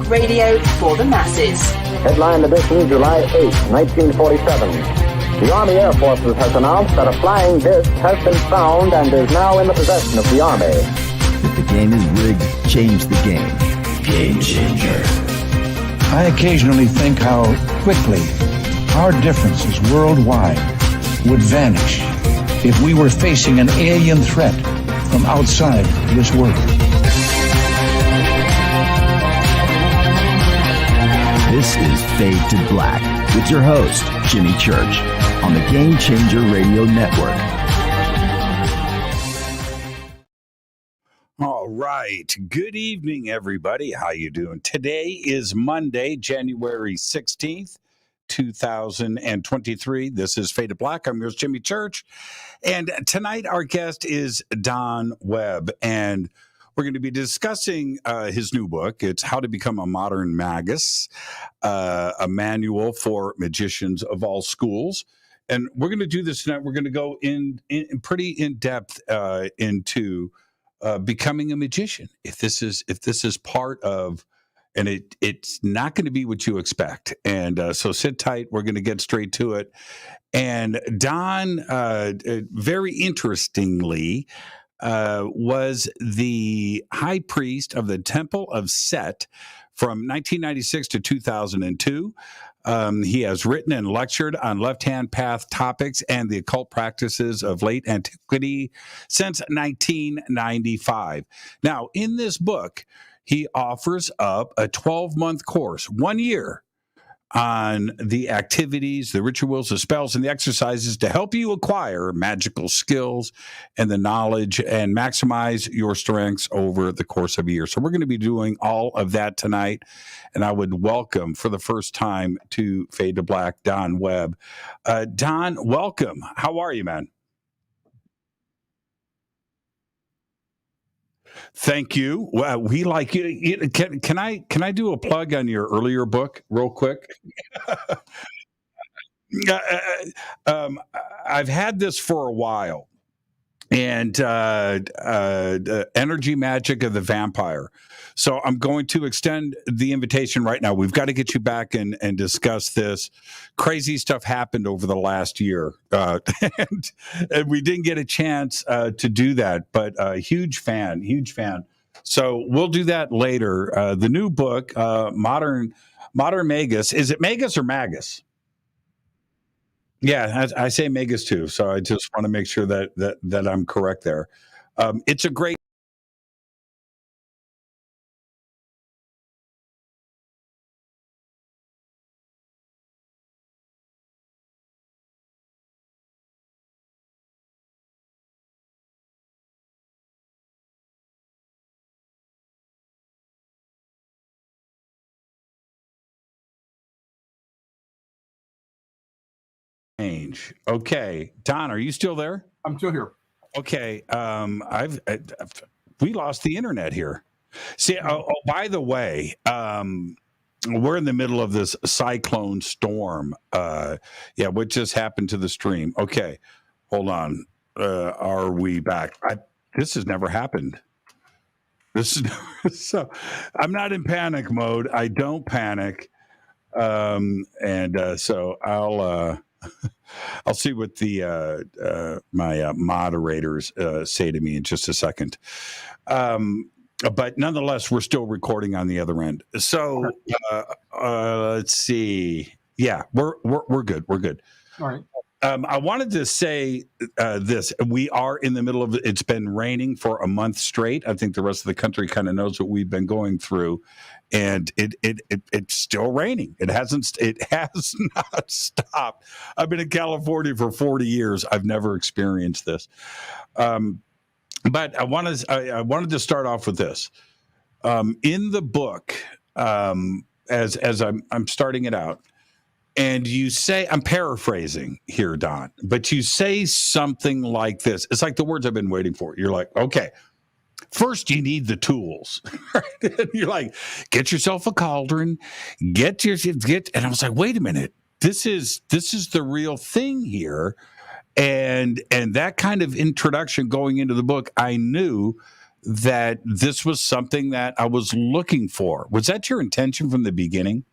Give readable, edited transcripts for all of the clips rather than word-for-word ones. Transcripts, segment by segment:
Radio for the masses. Headline edition, July 8, 1947. The Army Air Forces has announced that a flying disc has been found and is now in the possession of the Army. If the game is rigged, change the game. Game changer. I occasionally think how quickly our differences worldwide would vanish if we were facing an alien threat from outside this world. This is Fade to Black with your host, Jimmy Church, on the Game Changer Radio Network. All right. Good evening, everybody. How you doing? Today is Monday, January 16th, 2023. This is Fade to Black. I'm yours, Jimmy Church. And tonight our guest is Don Webb, and we're going to be discussing his new book. It's How to Become a Modern Magus, a manual for magicians of all schools. And we're going to do this tonight. We're going to go in pretty in depth into becoming a magician. If this is part of, and it's not going to be what you expect. And so sit tight. We're going to get straight to it. And Don, very interestingly, was the high priest of the Temple of Set from 1996 to 2002. He has written and lectured on left-hand path topics and the occult practices of late antiquity since 1995. Now, in this book, he offers up a 12-month course, 1 year, on the activities, the rituals, the spells, and the exercises to help you acquire magical skills and the knowledge and maximize your strengths over the course of a year. So we're going to be doing all of that tonight. And I would welcome for the first time to Fade to Black, Don Webb. Don, welcome. How are you, man? Thank you. Well, we like you. Can I do a plug on your earlier book real quick? I've had this for a while, and Energy Magic of the Vampire. So I'm going to extend the invitation right now. We've got to get you back and discuss this. Crazy stuff happened over the last year, and we didn't get a chance to do that, but huge fan. So we'll do that later. The new book, Modern Magus. Is it Magus or Magus? Yeah, I say Magus too. So I just want to make sure that I'm correct there. It's a great. Okay, Don, are you still there? I'm still here. Okay, we lost the internet here. See, by the way, we're in the middle of this cyclone storm. What just happened to the stream? Okay, hold on. Are we back? This has never happened. So I'm not in panic mode. I don't panic, so I'll see what the my moderators say to me in just a second. But nonetheless, we're still recording on the other end. So let's see. Yeah, we're good. We're good. All right. I wanted to say this. We are in the middle of it. It's been raining for a month straight. I think the rest of the country kind of knows what we've been going through, and it's still raining. It has not stopped. I've been in California for 40 years. I've never experienced this. But I wanted to start off with this. In the book, as I'm starting it out, and you say, I'm paraphrasing here, Don, but you say something like this. It's like the words I've been waiting for. You're like, okay, first you need the tools. You're like, get yourself a cauldron, and I was like, wait a minute, this is the real thing here. And that kind of introduction going into the book, I knew that this was something that I was looking for. Was that your intention from the beginning?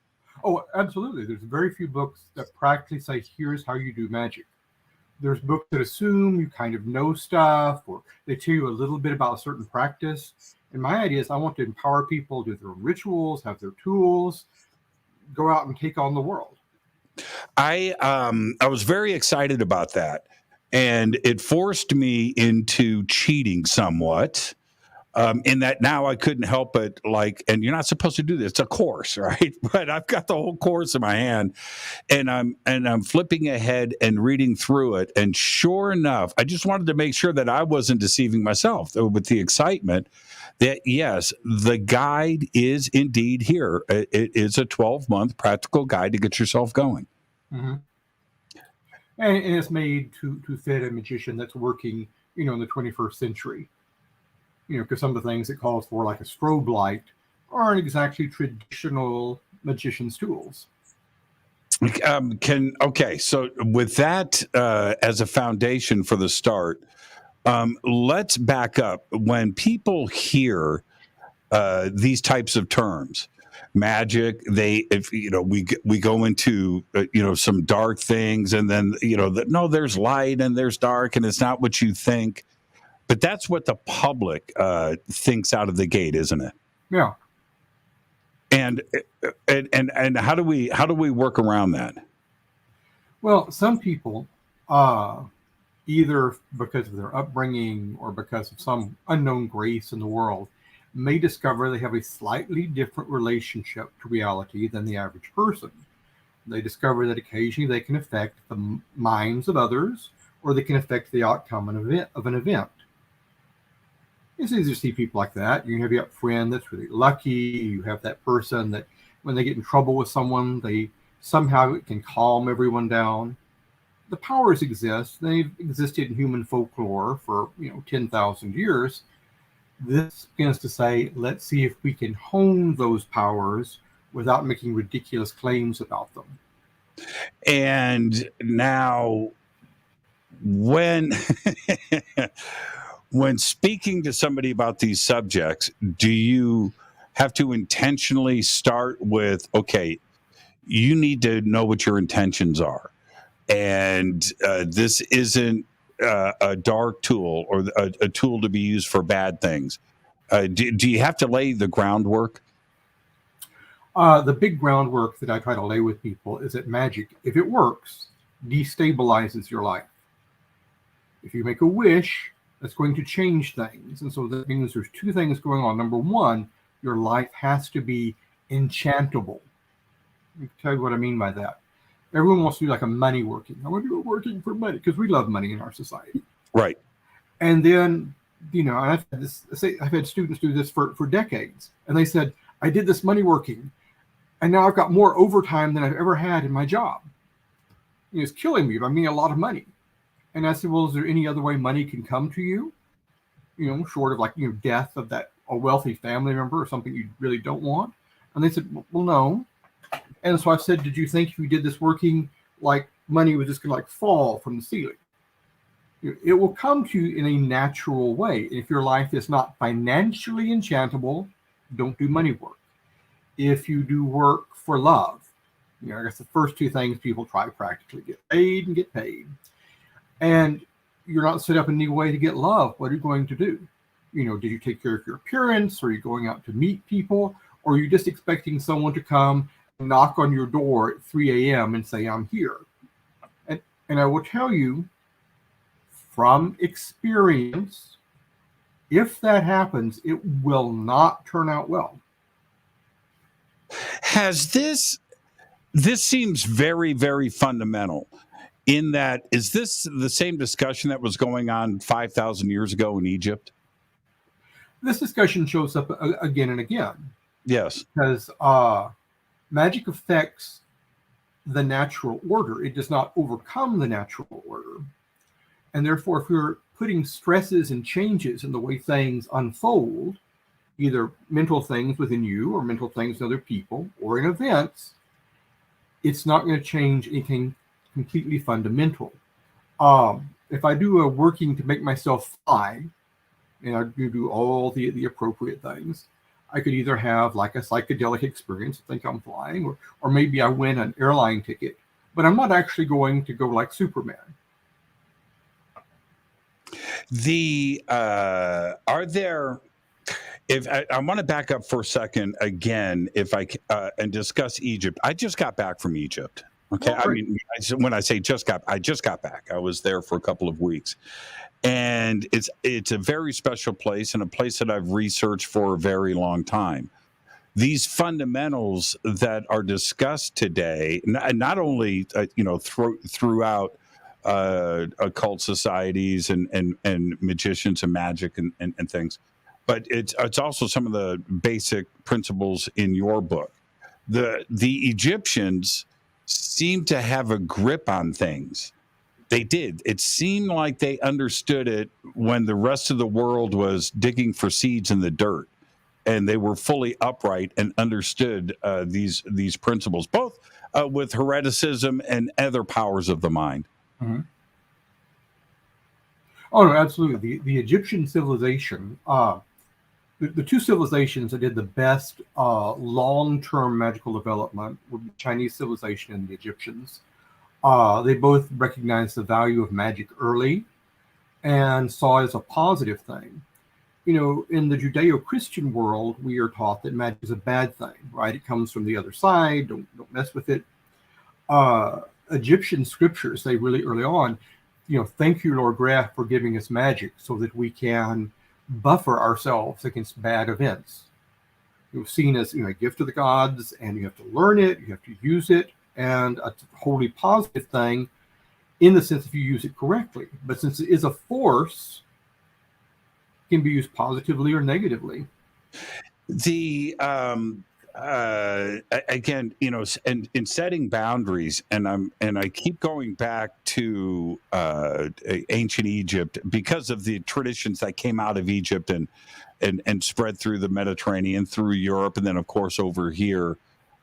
Oh, absolutely. There's very few books that practically say, here's how you do magic. There's books that assume you kind of know stuff, or they tell you a little bit about a certain practice. And my idea is I want to empower people to do their rituals, have their tools, go out and take on the world. I was very excited about that, and it forced me into cheating somewhat. In that now I couldn't help but and you're not supposed to do this. It's a course, right? But I've got the whole course in my hand, and I'm flipping ahead and reading through it. And sure enough, I just wanted to make sure that I wasn't deceiving myself with the excitement that yes, the guide is indeed here. It is a 12-month practical guide to get yourself going. Mm-hmm. And it's made to fit a magician that's working, in the 21st century. Because some of the things it calls for, like a strobe light, aren't exactly traditional magician's tools. So with that as a foundation for the start, let's back up. When people hear these types of terms, magic, we go into some dark things, and then no, there's light and there's dark, and it's not what you think. But that's what the public thinks out of the gate, isn't it? Yeah. And how do we work around that? Well, some people, either because of their upbringing or because of some unknown grace in the world, may discover they have a slightly different relationship to reality than the average person. They discover that occasionally they can affect the minds of others, or they can affect the outcome of an event. It's easy to see people like that. You have a friend that's really lucky. You have that person that when they get in trouble with someone, they somehow can calm everyone down. The powers exist. They've existed in human folklore for 10,000 years. This begins to say, let's see if we can hone those powers without making ridiculous claims about them. And now, when speaking to somebody about these subjects, do you have to intentionally start with, okay, you need to know what your intentions are, and this isn't a dark tool or a tool to be used for bad things? Do you have to lay the groundwork? The big groundwork that I try to lay with people is that magic, if it works, destabilizes your life. If you make a wish, that's going to change things. And so that means there's two things going on. Number one, your life has to be enchantable. Let me tell you what I mean by that. Everyone wants to do like a money working. I want to do it working for money because we love money in our society. Right. And then, I've had students do this for decades. And they said, I did this money working, and now I've got more overtime than I've ever had in my job. It's killing me, but I'm getting a lot of money. And I said, well, is there any other way money can come to you? Short of death of a wealthy family member or something you really don't want. And they said, well, no. And so I said, did you think if you did this working, money was just going to fall from the ceiling? It will come to you in a natural way. And if your life is not financially enchantable, don't do money work. If you do work for love, I guess the first two things people try practically: get paid and get paid. And you're not set up in any way to get love. What are you going to do? Did you take care of your appearance? Are you going out to meet people? Or are you just expecting someone to come and knock on your door at 3 a.m. and say, I'm here? And I will tell you from experience, if that happens, it will not turn out well. Has this seems very, very fundamental. In that, is this the same discussion that was going on 5,000 years ago in Egypt? This discussion shows up again and again. Yes. Because magic affects the natural order. It does not overcome the natural order. And therefore, if you're putting stresses and changes in the way things unfold, either mental things within you or mental things in other people or in events, it's not going to change anything completely fundamental. If I do a working to make myself fly, and I do all the appropriate things. I could either have like a psychedelic experience, think I'm flying, or maybe I win an airline ticket, but I'm not actually going to go like Superman. Are there? If I want to back up for a second again, if I and discuss Egypt. I just got back from Egypt. Okay, I mean, when I say I just got back. I was there for a couple of weeks, and it's a very special place and a place that I've researched for a very long time. These fundamentals that are discussed today, not only throughout occult societies and magicians and magic and things, but it's also some of the basic principles in your book. The Egyptians seem to have a grip on things. They did. It seemed like they understood it when the rest of the world was digging for seeds in the dirt, and they were fully upright and understood these principles, both with hermeticism and other powers of the mind. Mm-hmm. Oh no, absolutely. The Egyptian civilization, the two civilizations that did the best long-term magical development were the Chinese civilization and the Egyptians. They both recognized the value of magic early and saw it as a positive thing. You know, in the Judeo-Christian world, we are taught that magic is a bad thing, right? It comes from the other side. Don't mess with it. Egyptian scriptures say really early on, thank you, Lord Graf, for giving us magic so that we can buffer ourselves against bad events. It was seen as a gift of the gods, and you have to learn it, you have to use it, and a wholly positive thing in the sense if you use it correctly. But since it is a force, it can be used positively or negatively. Again, and in setting boundaries, and I keep going back to ancient Egypt because of the traditions that came out of Egypt and spread through the Mediterranean, through Europe, and then of course over here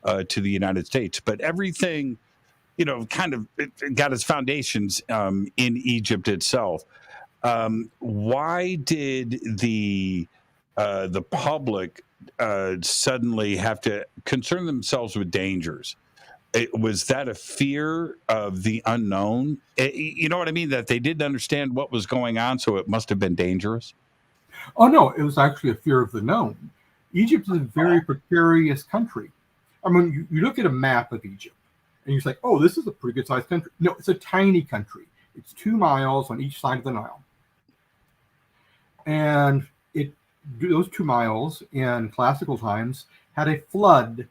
to the United States. But everything, kind of it got its foundations in Egypt itself. Why did the public suddenly have to concern themselves with dangers? Was that a fear of the unknown? You know what I mean? That they didn't understand what was going on, so it must have been dangerous? Oh, no, it was actually a fear of the known. Egypt is a very precarious country. I mean, you look at a map of Egypt, and you're like, oh, this is a pretty good-sized country. No, it's a tiny country. It's 2 miles on each side of the Nile. And those 2 miles in classical times had a flood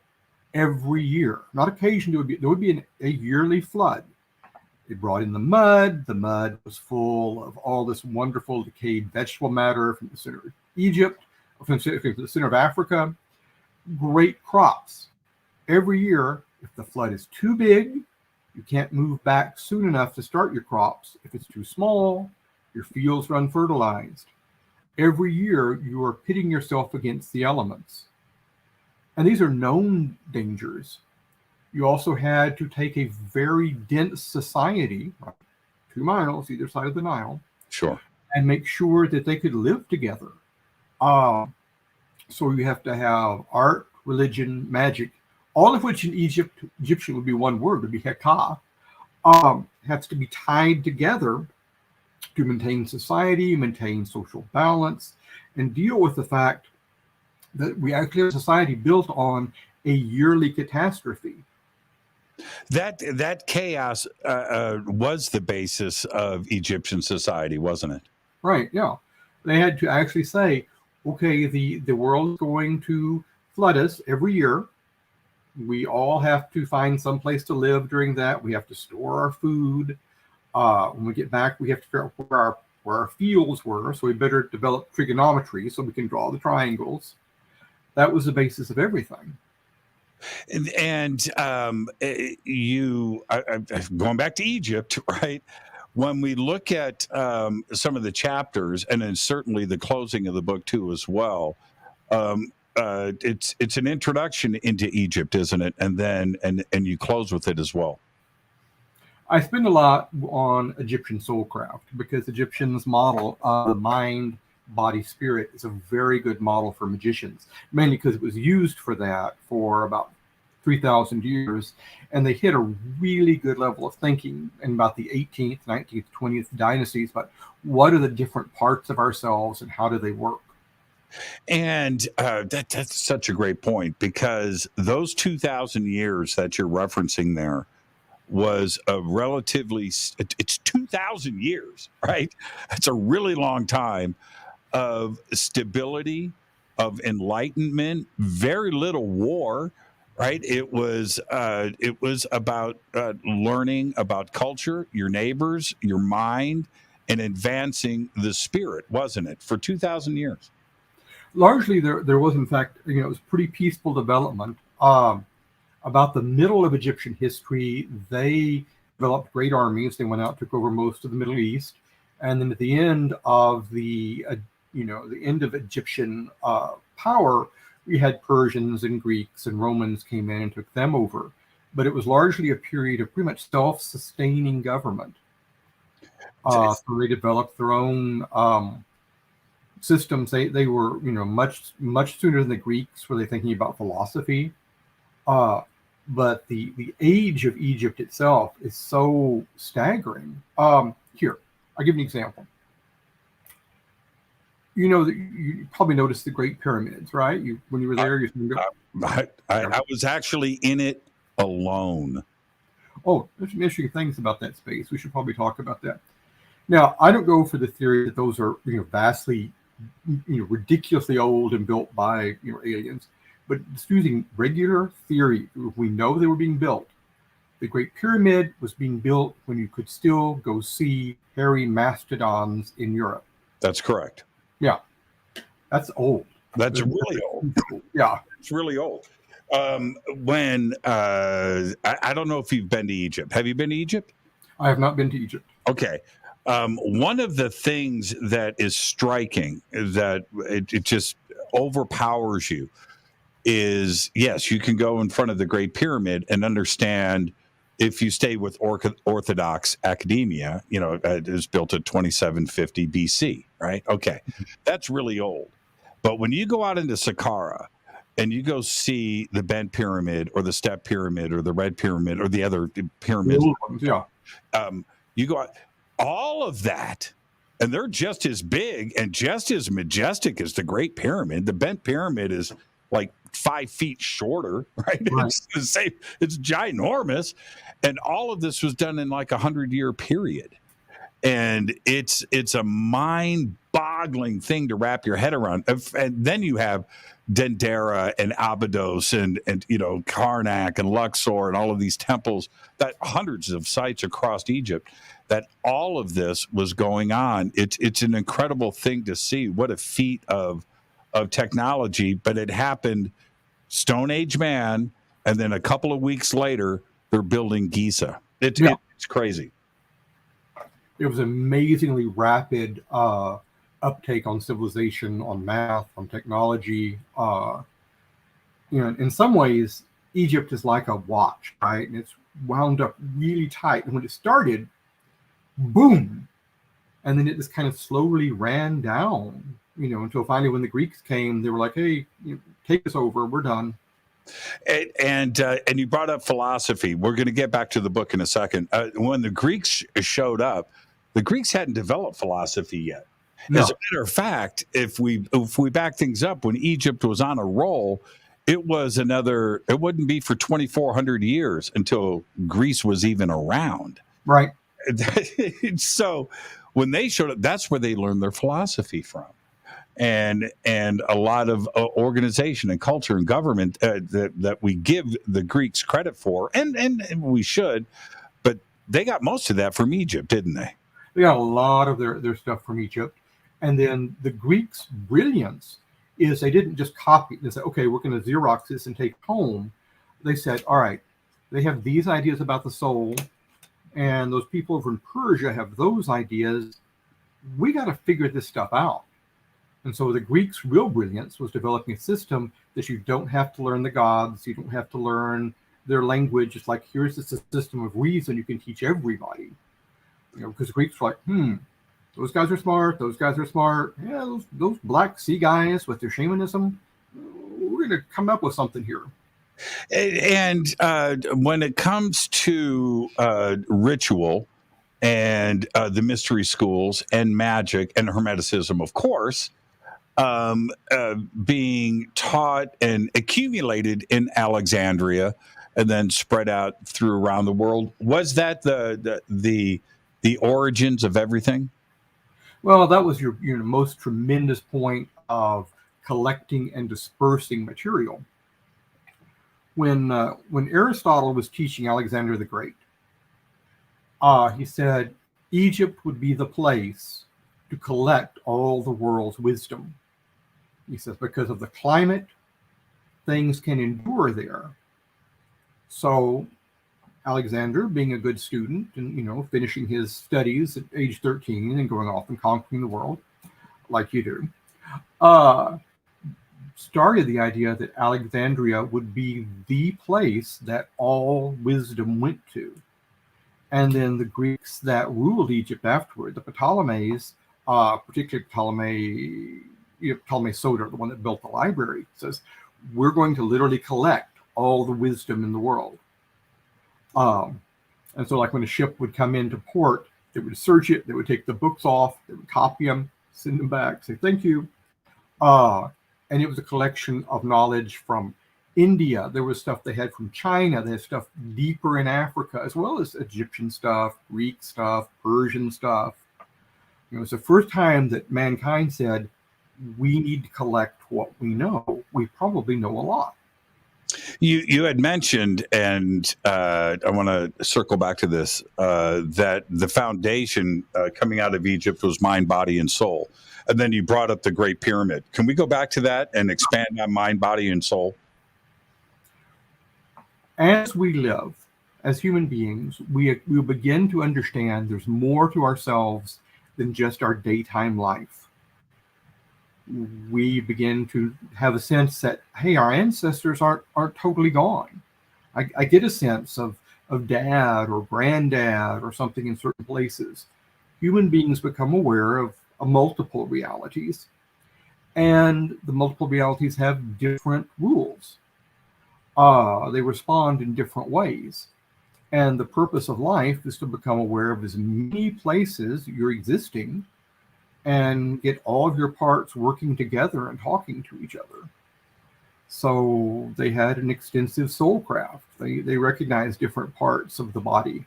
every year. Not occasionally, there would be a yearly flood. They brought in the mud. The mud was full of all this wonderful decayed vegetable matter from the center of Egypt, from the center of Africa. Great crops. Every year, if the flood is too big, you can't move back soon enough to start your crops. If it's too small, your fields are unfertilized. Every year, you are pitting yourself against the elements. And these are known dangers. You also had to take a very dense society, 2 miles either side of the Nile, sure, and make sure that they could live together. So you have to have art, religion, magic, all of which in Egyptian would be one word, would be heka, has to be tied together to maintain society, maintain social balance, and deal with the fact that we actually have a society built on a yearly catastrophe. That chaos was the basis of Egyptian society, wasn't it? Right, yeah. They had to actually say, okay, the world is going to flood us every year. We all have to find some place to live during that. We have to store our food. When we get back, we have to figure out where our fields were. So we better develop trigonometry so we can draw the triangles. That was the basis of everything. And going back to Egypt, right? When we look at some of the chapters, and then certainly the closing of the book too, as well, it's an introduction into Egypt, isn't it? And then and you close with it as well. I spend a lot on Egyptian Soulcraft because Egyptians model the mind body spirit is a very good model for magicians, mainly because it was used for that for about 3,000 years, and they hit a really good level of thinking in about the 18th, 19th, 20th dynasties about what are the different parts of ourselves and how do they work. And that's such a great point, because those 2,000 years that you're referencing there was a relatively, it's 2,000 years, right? It's a really long time of stability, of enlightenment, very little war, right? It was about learning about culture, your neighbors, your mind, and advancing the spirit, wasn't it? For 2,000 years. Largely, there was, in fact, it was pretty peaceful development. About the middle of Egyptian history, they developed great armies. They went out, took over most of the Middle East, and then at the end of the end of Egyptian power, we had Persians and Greeks and Romans came in and took them over. But it was largely a period of pretty much self-sustaining government. So they developed their own systems. They were much sooner than the Greeks were they thinking about philosophy. But the age of Egypt itself is so staggering. Here, I'll give you an example. You probably noticed the Great Pyramids, right? When you were there, I was actually in it alone. Oh, there's some interesting things about that space. We should probably talk about that. Now, I don't go for the theory that those are vastly, ridiculously old and built by aliens. But just using regular theory, we know they were being built. The Great Pyramid was being built when you could still go see hairy mastodons in Europe. That's correct. Yeah, that's old. That's really old. Yeah, it's really old. When I don't know if you've been to Egypt. Have you been to Egypt? I have not been to Egypt. Okay. One of the things that is striking, that it just overpowers you, is, yes, you can go in front of the Great Pyramid and understand, if you stay with Orthodox academia, it was built at 2750 BC, right? Okay, that's really old. But when you go out into Saqqara and you go see the Bent Pyramid or the Step Pyramid or the Red Pyramid or the other pyramids, you go out, all of that, and they're just as big and just as majestic as the Great Pyramid. The Bent Pyramid is like 5 feet shorter, right? It's the same. It's ginormous, and all of this was done in like 100-year period, and it's a mind-boggling thing to wrap your head around. And then you have Dendera and Abydos and Karnak and Luxor and all of these temples, that hundreds of sites across Egypt, that all of this was going on. It's an incredible thing to see. What a feat of technology, but it happened Stone Age man, and then a couple of weeks later, they're building Giza. It's crazy. It was amazingly rapid uptake on civilization, on math, on technology. In some ways, Egypt is like a watch, right? And it's wound up really tight. And when it started, boom, and then it just kind of slowly ran down. Until finally, when the Greeks came, they were like, "Hey, take us over. We're done." And you brought up philosophy. We're going to get back to the book in a second. When the Greeks showed up, the Greeks hadn't developed philosophy yet. No. As a matter of fact, if we back things up, when Egypt was on a roll, it wouldn't be for 2,400 years until Greece was even around. Right. So when they showed up, that's where they learned their philosophy from. And a lot of organization and culture and government that we give the Greeks credit for, and we should, but they got most of that from Egypt, didn't they? They got a lot of their stuff from Egypt. And then the Greeks' brilliance is they didn't just copy. They said, okay, we're going to Xerox this and take it home. They said, all right, they have these ideas about the soul, and those people over in Persia have those ideas. We got to figure this stuff out. And so the Greeks' real brilliance was developing a system that you don't have to learn the gods, you don't have to learn their language. It's like, here's this system of reason you can teach everybody. Because the Greeks were like, those guys are smart. Those guys are smart. Yeah, those black sea guys with their shamanism, we're going to come up with something here. And when it comes to ritual and the mystery schools and magic and hermeticism, of course, being taught and accumulated in Alexandria and then spread out through around the world, was that the origins of everything? Well, that was your most tremendous point of collecting and dispersing material. When Aristotle was teaching Alexander the Great, he said Egypt would be the place to collect all the world's wisdom. He says because of the climate, things can endure there. So Alexander, being a good student and finishing his studies at age 13 and going off and conquering the world, like you do, started the idea that Alexandria would be the place that all wisdom went to. And then the Greeks that ruled Egypt afterward, the Ptolemies, particularly Ptolemy Soter, the one that built the library, says, we're going to literally collect all the wisdom in the world. And so like when a ship would come into port, they would search it, they would take the books off, they would copy them, send them back, say thank you. And it was a collection of knowledge from India. There was stuff they had from China. They had stuff deeper in Africa, as well as Egyptian stuff, Greek stuff, Persian stuff. It was the first time that mankind said, we need to collect what we know. We probably know a lot. You had mentioned, and I want to circle back to this, that the foundation coming out of Egypt was mind, body, and soul. And then you brought up the Great Pyramid. Can we go back to that and expand on mind, body, and soul? As we live, as human beings, we begin to understand there's more to ourselves than just our daytime life. We begin to have a sense that, hey, our ancestors aren't totally gone. I get a sense of dad or granddad or something in certain places. Human beings become aware of multiple realities, and the multiple realities have different rules. They respond in different ways. And the purpose of life is to become aware of as many places you're existing and get all of your parts working together and talking to each other. So they had an extensive soulcraft. They recognized different parts of the body,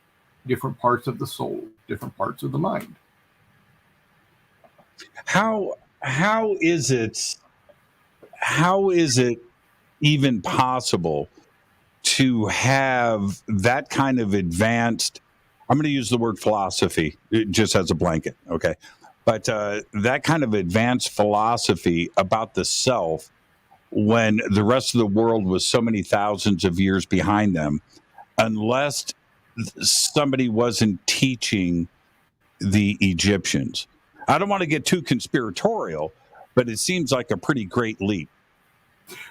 different parts of the soul, different parts of the mind. How is it even possible to have that kind of advanced, I'm going to use the word philosophy just as a blanket, okay? But that kind of advanced philosophy about the self when the rest of the world was so many thousands of years behind them, unless somebody wasn't teaching the Egyptians. I don't want to get too conspiratorial, but it seems like a pretty great leap.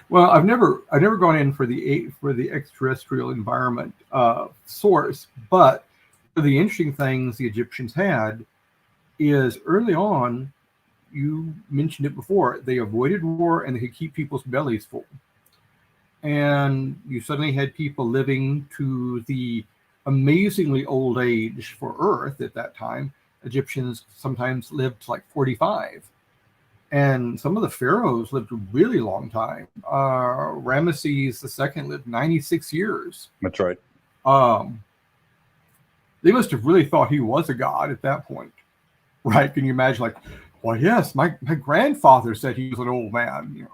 Well, I've never gone in for the extraterrestrial environment source, but the interesting things the Egyptians had is early on, you mentioned it before, they avoided war and they could keep people's bellies full. And you suddenly had people living to the amazingly old age for Earth at that time. Egyptians sometimes lived like 45. And some of the pharaohs lived a really long time. Ramesses II lived 96 years. That's right. They must have really thought he was a god at that point, right? Can you imagine, like, well, yes, my grandfather said he was an old man,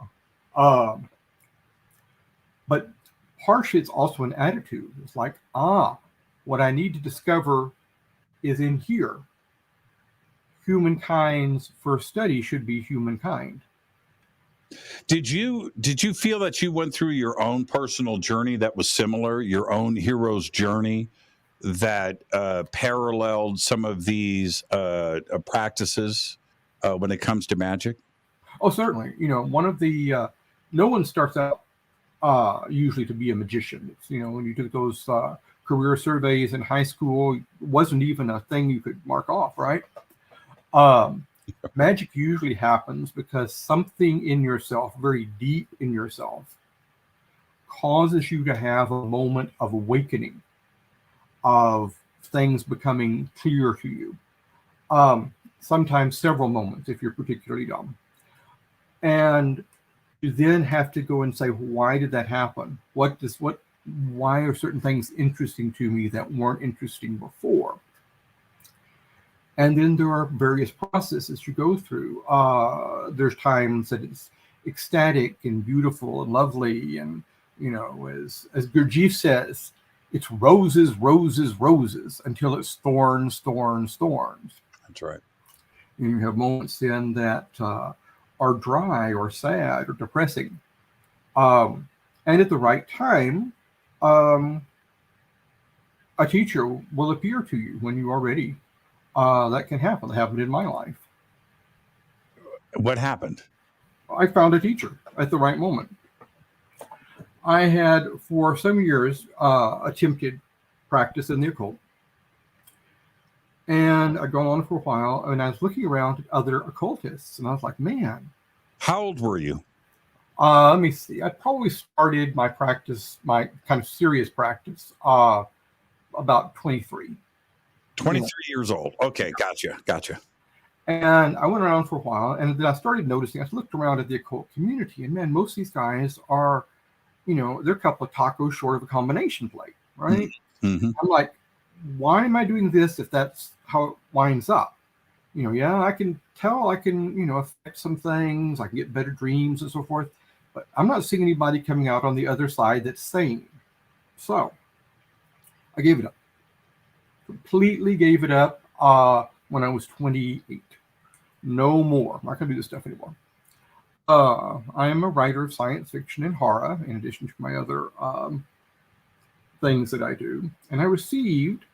But partially it's also an attitude. It's like, what I need to discover is in here. Humankind's first study should be humankind. Did you feel that you went through your own personal journey that was similar, your own hero's journey that paralleled some of these practices when it comes to magic? Oh, certainly. One of the no one starts out usually to be a magician. It's, when you took those career surveys in high school, it wasn't even a thing you could mark off, right? Magic usually happens because something in yourself, very deep in yourself, causes you to have a moment of awakening, of things becoming clear to you. Sometimes several moments if you're particularly dumb. And you then have to go and say, why did that happen? Why are certain things interesting to me that weren't interesting before? And then there are various processes you go through. There's times that it's ecstatic and beautiful and lovely. And, as Gurdjieff says, it's roses, roses, roses until it's thorns, thorns, thorns. That's right. And you have moments then that are dry or sad or depressing. And at the right time, a teacher will appear to you when you are ready. That can happen. It happened in my life. What happened? I found a teacher at the right moment. I had, for some years, attempted practice in the occult. And I'd gone on for a while, and I was looking around at other occultists, and I was like, man. How old were you? Let me see. I probably started my practice, my kind of serious practice, about 23. 23 years old. Okay, gotcha. And I went around for a while, and then I started noticing, I looked around at the occult community, and man, most of these guys are, they're a couple of tacos short of a combination plate, right? Mm-hmm. I'm like, why am I doing this if that's how it winds up? I can tell I can, affect some things, I can get better dreams and so forth, but I'm not seeing anybody coming out on the other side that's sane. So I gave it up. Completely gave it up when I was 28. No more. I'm not going to do this stuff anymore. I am a writer of science fiction and horror, in addition to my other things that I do. And I received,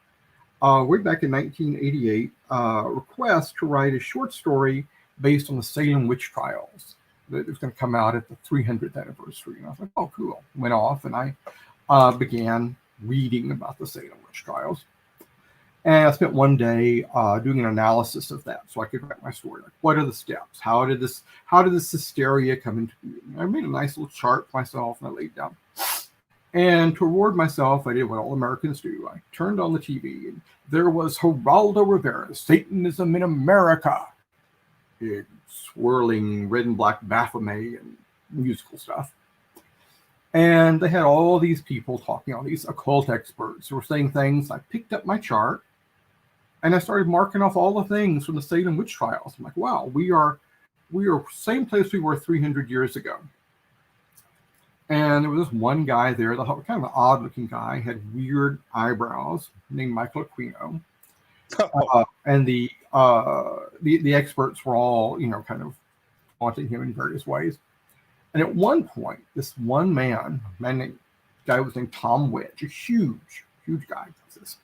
way back in 1988, a request to write a short story based on the Salem witch trials that was going to come out at the 300th anniversary. And I was like, oh, cool. Went off, and I began reading about the Salem witch trials. And I spent one day doing an analysis of that so I could write my story. Like, what are the steps? How did this hysteria come into being? I made a nice little chart for myself, and I laid down. And to reward myself, I did what all Americans do. I turned on the TV, and there was Geraldo Rivera's Satanism in America. Big, swirling red and black Baphomet and musical stuff. And they had all these people talking, all these occult experts who were saying things. I picked up my chart, and I started marking off all the things from the Salem witch trials. I'm like, wow, we are same place we were 300 years ago. And there was this one guy there, kind of an odd-looking guy, had weird eyebrows, named Michael Aquino. And the experts were all, kind of taunting him in various ways. And at one point, this one guy was named Tom Wedge, a huge guy, says,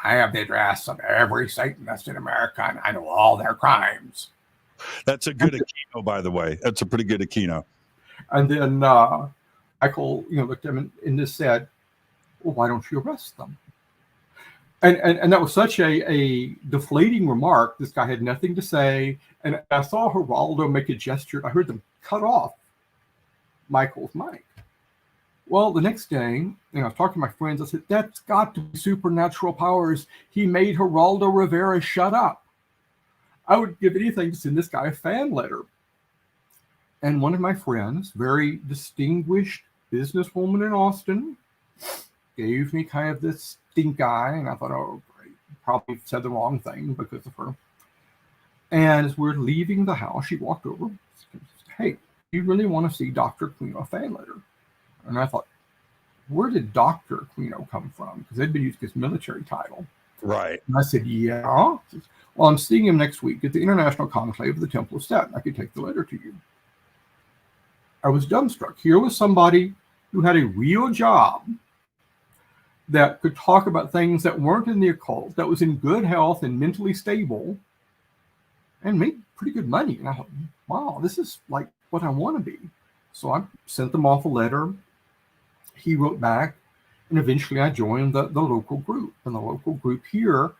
I have the address of every Satanist in America, and I know all their crimes. That's a good Aquino, by the way. That's a pretty good Aquino. And then Michael, looked at him and just said, well, why don't you arrest them? And that was such a deflating remark. This guy had nothing to say. And I saw Geraldo make a gesture. I heard them cut off Michael's mic. Well, the next day, I was talking to my friends. I said, that's got to be supernatural powers. He made Geraldo Rivera shut up. I would give anything to send this guy a fan letter. And one of my friends, very distinguished businesswoman in Austin, gave me kind of this stink eye. And I thought, oh, great. Probably said the wrong thing because of her. And as we're leaving the house, she walked over and said, hey, you really want to see Dr. Aquino fan letter? And I thought, where did Dr. Aquino come from? Because they'd been using his military title. Right. And I said, yeah. Says, well, I'm seeing him next week at the International Conclave of the Temple of Set. I could take the letter to you. I was dumbstruck. Here was somebody who had a real job that could talk about things that weren't in the occult, that was in good health and mentally stable, and made pretty good money. And I thought, wow, this is like what I want to be. So I sent them off a letter. He wrote back, and eventually I joined the local group. And the local group here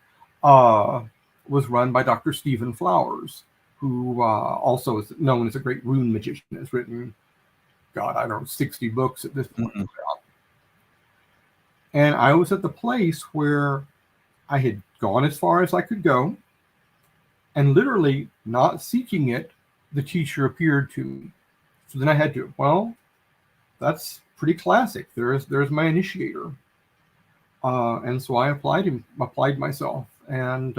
was run by Dr. Stephen Flowers, who also is known as a great rune magician. Has written, God, I don't know, 60 books at this point. Mm-hmm. And I was at the place where I had gone as far as I could go, and literally not seeking it, the teacher appeared to me. So then I had to, well, that's pretty classic. There's my initiator. And so I applied myself. And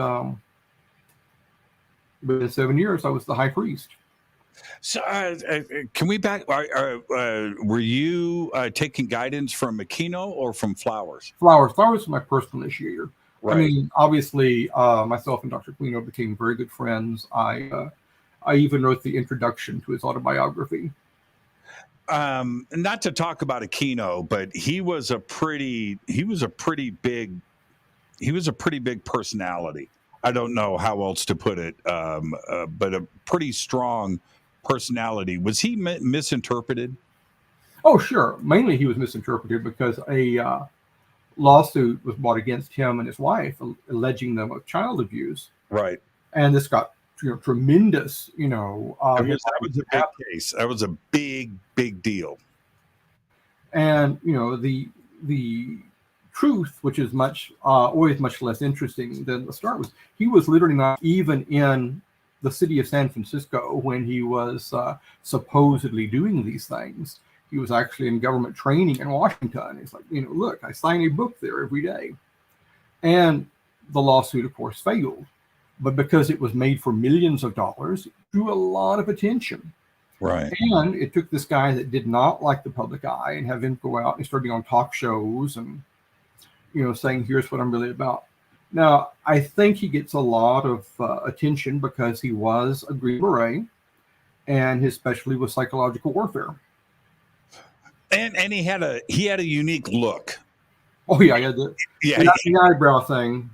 within 7 years, I was the high priest. So can we back? Were you taking guidance from Aquino or from Flowers? Flowers was my personal initiator. Right. I mean, obviously, myself and Dr. Aquino became very good friends. I even wrote the introduction to his autobiography. Not to talk about Aquino, but he was a pretty big personality. I don't know how else to put it, but a pretty strong personality. Was he misinterpreted? Oh, sure. Mainly he was misinterpreted because a lawsuit was brought against him and his wife, alleging them of child abuse. Right. And this got tremendous, that was a big case. That was a big deal. And the truth, which is always much less interesting than the start, was he was literally not even in the city of San Francisco when he was supposedly doing these things. He was actually in government training in Washington. He's like, look, I sign a book there every day. And the lawsuit, of course, failed. But because it was made for millions of dollars, it drew a lot of attention. Right. And it took this guy that did not like the public eye and have him go out and start on talk shows and, saying, here's what I'm really about. Now, I think he gets a lot of attention because he was a Green Beret, and his specialty was psychological warfare. And he had a unique look. Oh yeah, the eyebrow thing.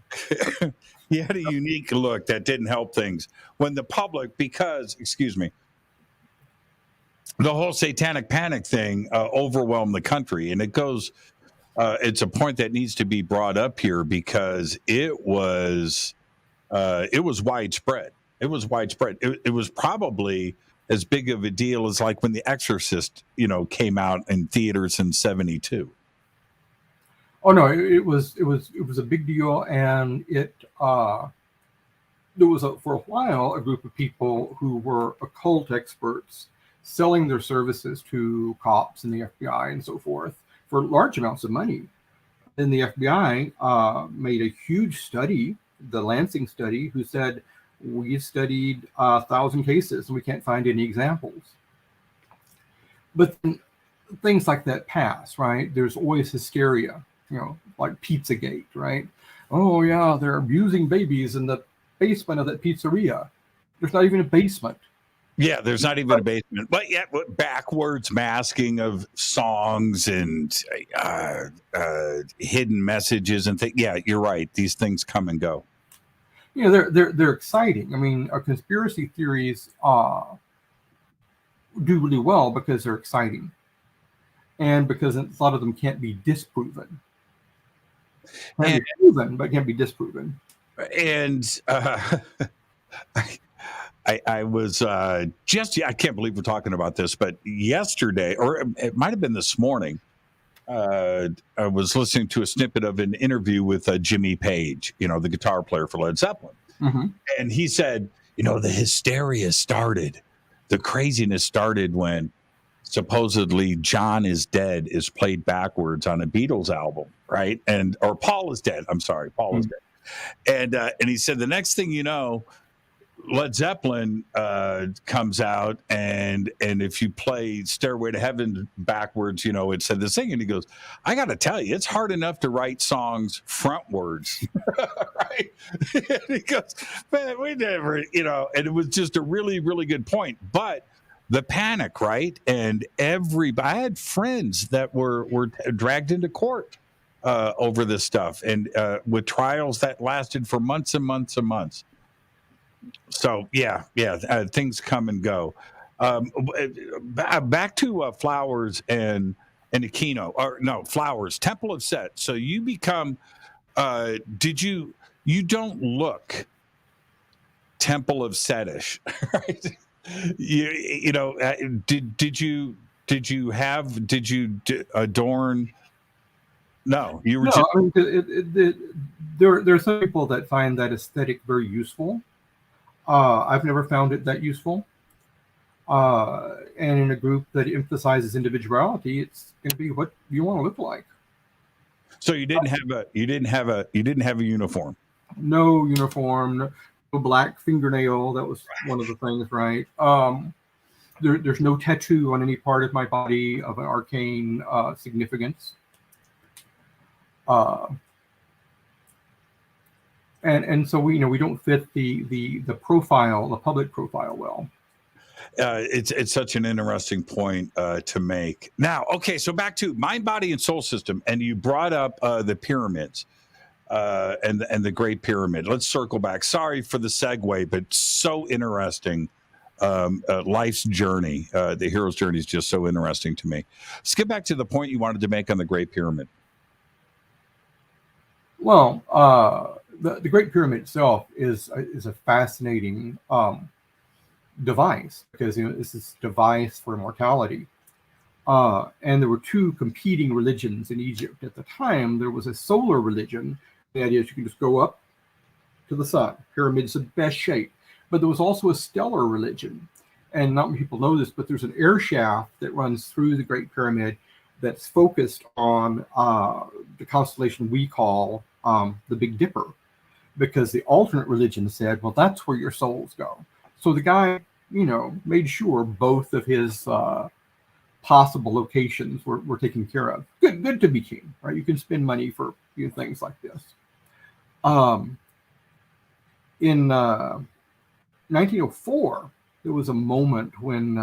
He had a unique look that didn't help things when the public, because the whole satanic panic thing overwhelmed the country, and it goes. It's a point that needs to be brought up here because it was widespread. It was widespread. It was probably as big of a deal as like when The Exorcist, came out in theaters in '72. Oh no, it was a big deal, and there was for a while a group of people who were occult experts selling their services to cops and the FBI and so forth for large amounts of money. Then the FBI made a huge study, the Lansing study, who said, we studied 1,000 cases and we can't find any examples. But things like that pass, right? There's always hysteria, like Pizzagate, right? Oh yeah, they're abusing babies in the basement of that pizzeria. There's not even a basement. Yeah, there's not even a basement. But yet, backwards masking of songs and hidden messages and things. Yeah, you're right. These things come and go. They're exciting. I mean, conspiracy theories do really well because they're exciting, and because a lot of them can't be disproven. Can be proven, but can't be disproven. And I was I can't believe we're talking about this, but yesterday, or it might have been this morning, I was listening to a snippet of an interview with Jimmy Page, the guitar player for Led Zeppelin. Mm-hmm. And he said, the hysteria started, the craziness started when supposedly John is Dead is played backwards on a Beatles album, right? Or Paul is Dead. I'm sorry, Paul is Dead. And he said, the next thing you know, Led Zeppelin comes out, and if you play Stairway to Heaven backwards, it said this thing, and he goes, I got to tell you, it's hard enough to write songs frontwards, right? And he goes, man, we never, and it was just a really, really good point. But the panic, right? And I had friends that were dragged into court over this stuff, and with trials that lasted for months and months and months. So things come and go. Back to Flowers and Aquino, or no, Flowers, Temple of Set. So you become. You don't look temple of Setish, right? Did you adorn? No, you were. No, I mean, there are some people that find that aesthetic very useful. I've never found it that useful. And in a group that emphasizes individuality, it's going to be what you want to look like. So you didn't have a uniform. No uniform, no black fingernail. That was one of the things, right? There's no tattoo on any part of my body of an arcane significance. And so we don't fit the profile, the public profile well. It's such an interesting point to make. Now, okay, so back to mind, body, and soul system, and you brought up the pyramids and the Great Pyramid. Let's circle back. Sorry for the segue, but so interesting. Life's journey, the hero's journey is just so interesting to me. Let's get back to the point you wanted to make on the Great Pyramid. Well, the Great Pyramid itself is a fascinating device, because it's this device for immortality. And there were two competing religions in Egypt at the time. There was a solar religion. The idea is you can just go up to the sun. Pyramid's the best shape. But there was also a stellar religion. And not many people know this, but there's an air shaft that runs through the Great Pyramid that's focused on the constellation we call the Big Dipper, because the alternate religion said, well, that's where your souls go. So the guy, made sure both of his possible locations were taken care of. Good to be king, right? You can spend money for things like this. In 1904, there was a moment when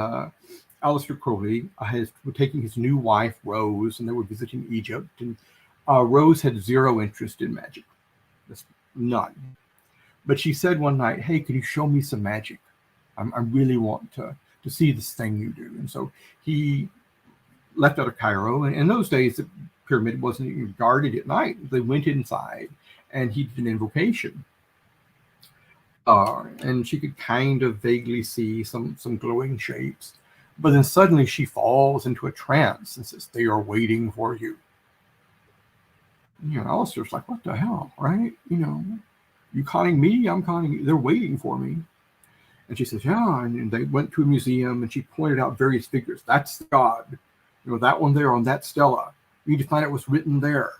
Aleister Crowley was taking his new wife, Rose, and they were visiting Egypt. And Rose had zero interest in magic. Just none. But she said one night, hey, can you show me some magic? I really want to see this thing you do. And so he left out of Cairo. And in those days, the pyramid wasn't even guarded at night. They went inside and he did an invocation. And she could kind of vaguely see some glowing shapes. But then suddenly she falls into a trance and says, they are waiting for you. Aleister's like, what the hell, right? You calling me? I'm calling you. They're waiting for me. And she says, yeah. And they went to a museum and she pointed out various figures. That's God. That one there on that stela. You need to find out what's written there.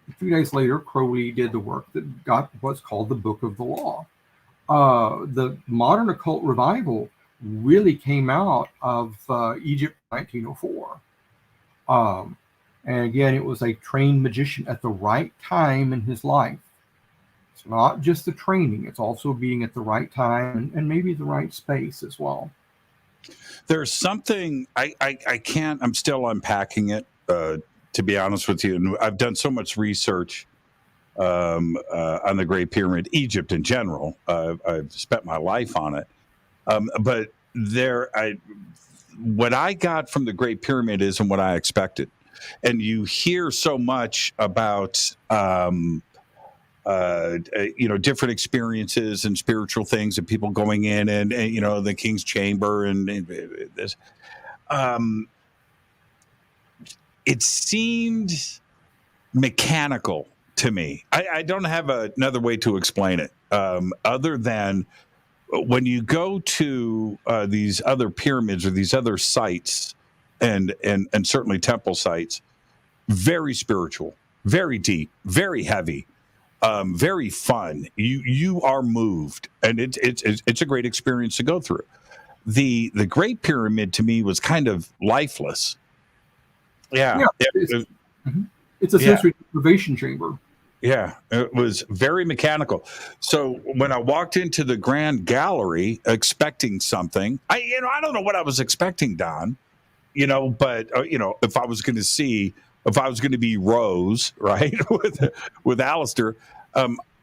A few days later, Crowley did the work that got what's called the Book of the Law. The modern occult revival really came out of Egypt in 1904. And again, it was a trained magician at the right time in his life. It's not just the training, it's also being at the right time and maybe the right space as well. There's something I'm still unpacking it, to be honest with you. And I've done so much research on the Great Pyramid, Egypt in general. I've spent my life on it. But what I got from the Great Pyramid isn't what I expected. And you hear so much about, different experiences and spiritual things and people going in and the King's Chamber and this. It seemed mechanical to me. I don't have another way to explain it other than when you go to these other pyramids or these other sites and certainly temple sites, very spiritual, very deep, very heavy, very fun. You are moved, and it's a great experience to go through. The Great Pyramid to me was kind of lifeless. Yeah. It's a sensory deprivation chamber. Yeah, it was very mechanical. So when I walked into the Grand Gallery expecting something, I don't know what I was expecting, Don. But if I was going to be Rose, right, with Aleister,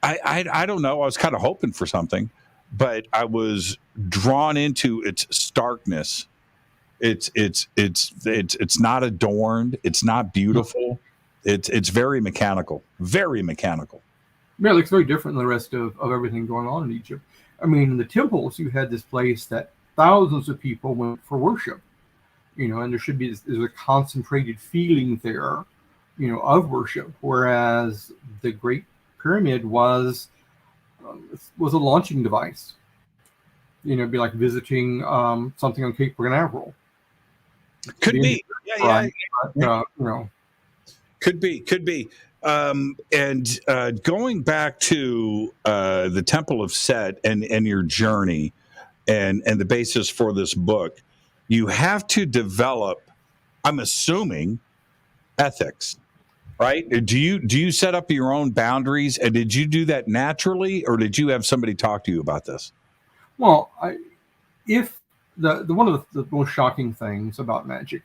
I don't know. I was kind of hoping for something, but I was drawn into its starkness. It's not adorned. It's not beautiful. It's very mechanical. Very mechanical. Yeah, it looks very different than the rest of everything going on in Egypt. I mean, in the temples, you had this place that thousands of people went for worship, and there should be there's a concentrated feeling there, of worship. Whereas the Great Pyramid was a launching device. It'd be like visiting something on Cape Canaveral. Could be, yeah. But, Could be. And going back to the Temple of Set and your journey and the basis for this book, you have to develop, I'm assuming, ethics, right? Do you set up your own boundaries, and did you do that naturally, or did you have somebody talk to you about this? Well, if the one of the most shocking things about magic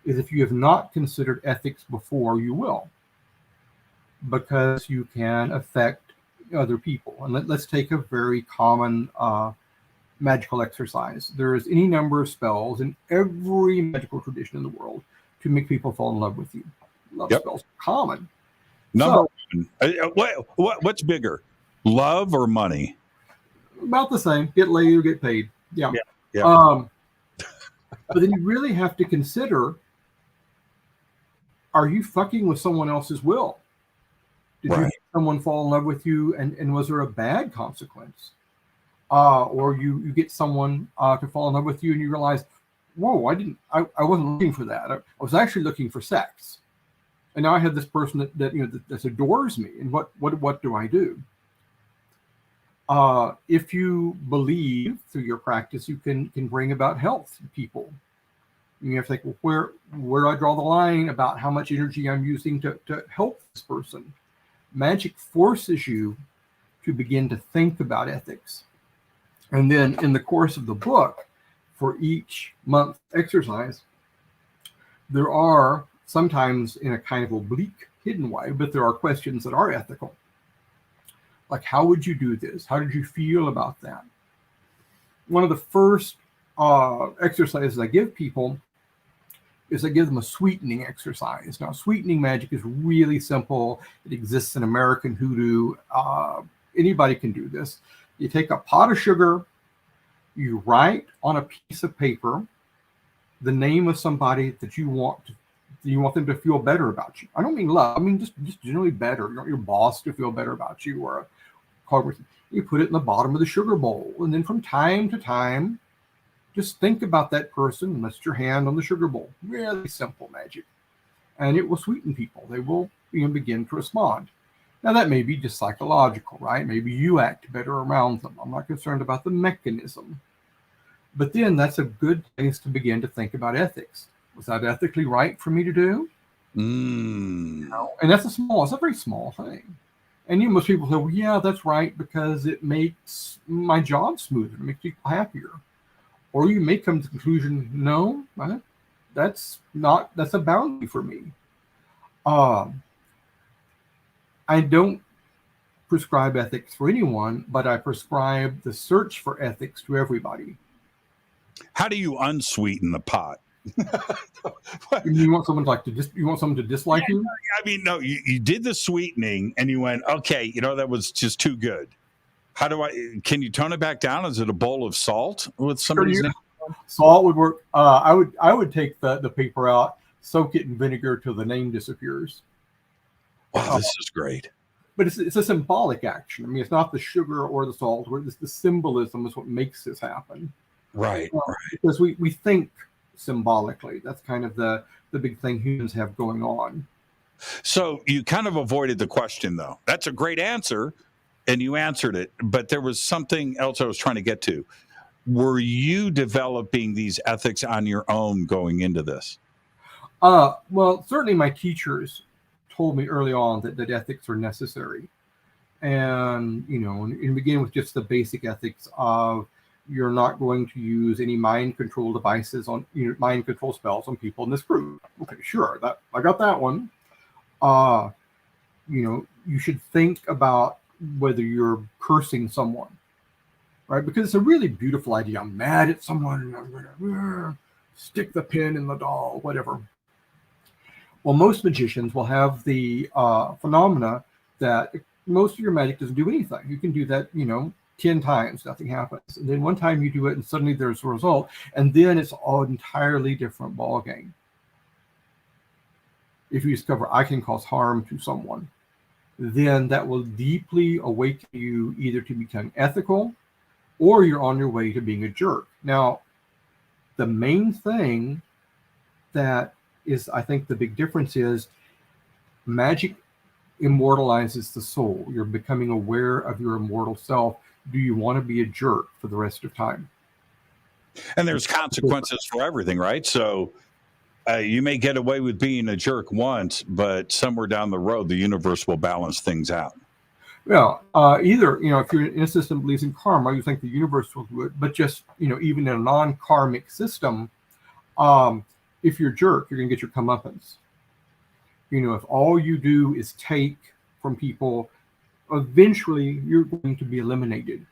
is if you have not considered ethics before, you will, because you can affect other people. And let's take a very common magical exercise. There is any number of spells in every magical tradition in the world to make people fall in love with you. Love spells are common. Number one, what's bigger, love or money? About the same. Get laid or get paid. Yeah. But then you really have to consider: are you fucking with someone else's will? Did you make someone fall in love with you, and was there a bad consequence? Or you get someone to fall in love with you, and you realize, whoa, I wasn't looking for that. I was actually looking for sex, and now I have this person that adores me. And what do I do? If you believe through your practice, you can bring about health to people. You have to think, well, where do I draw the line about how much energy I'm using to help this person? Magic forces you to begin to think about ethics. And then in the course of the book, for each month exercise, there are sometimes in a kind of oblique, hidden way, but there are questions that are ethical. Like, how would you do this? How did you feel about that? One of the first exercises I give people is I give them a sweetening exercise. Now, sweetening magic is really simple. It exists in American hoodoo. Anybody can do this. You take a pot of sugar, you write on a piece of paper the name of somebody that you want them to feel better about you. I don't mean love. I mean just generally better. You want your boss to feel better about you, or a coworker. You put it in the bottom of the sugar bowl, and then from time to time, just think about that person and rest your hand on the sugar bowl. Really simple magic, and it will sweeten people. They will begin to respond. Now that may be just psychological, right? Maybe you act better around them. I'm not concerned about the mechanism, but then that's a good place to begin to think about ethics. Was that ethically right for me to do? And that's a very small thing. And most people say, well, yeah, that's right, because it makes my job smoother, it makes people happier. Or you may come to the conclusion, no, that's a boundary for me. I don't prescribe ethics for anyone, but I prescribe the search for ethics to everybody. How do you unsweeten the pot? You want someone to dislike you? I mean, no, you did the sweetening and you went, okay, that was just too good. Can you tone it back down? Is it a bowl of salt with somebody's name? Salt would work. I would take the paper out, soak it in vinegar till the name disappears. Wow, this is great. But it's a symbolic action. I mean, it's not the sugar or the salt. The symbolism is what makes this happen. Right. Because we think symbolically. That's kind of the big thing humans have going on. So you kind of avoided the question, though. That's a great answer, and you answered it. But there was something else I was trying to get to. Were you developing these ethics on your own going into this? Well, certainly my teachers told me early on that ethics are necessary. And, and begin with just the basic ethics of you're not going to use any mind control devices mind control spells on people in this group. Okay, sure. I got that one. You should think about whether you're cursing someone, right? Because it's a really beautiful idea. I'm mad at someone and I'm going to stick the pin in the doll, whatever. Well, most magicians will have the phenomena that most of your magic doesn't do anything. You can do that, 10 times, nothing happens. And then one time you do it and suddenly there's a result. And then it's all entirely different ballgame. If you discover I can cause harm to someone, then that will deeply awaken you either to become ethical or you're on your way to being a jerk. Now, the main thing that is, I think the big difference is magic immortalizes the soul. You're becoming aware of your immortal self. Do you want to be a jerk for the rest of time? And there's consequences for everything, right? So you may get away with being a jerk once, but somewhere down the road, the universe will balance things out. Well, either, if you're in a system that believes in karma, you think the universe will do it, but just, even in a non-karmic system, if you're a jerk, you're going to get your comeuppance. If all you do is take from people, eventually you're going to be eliminated.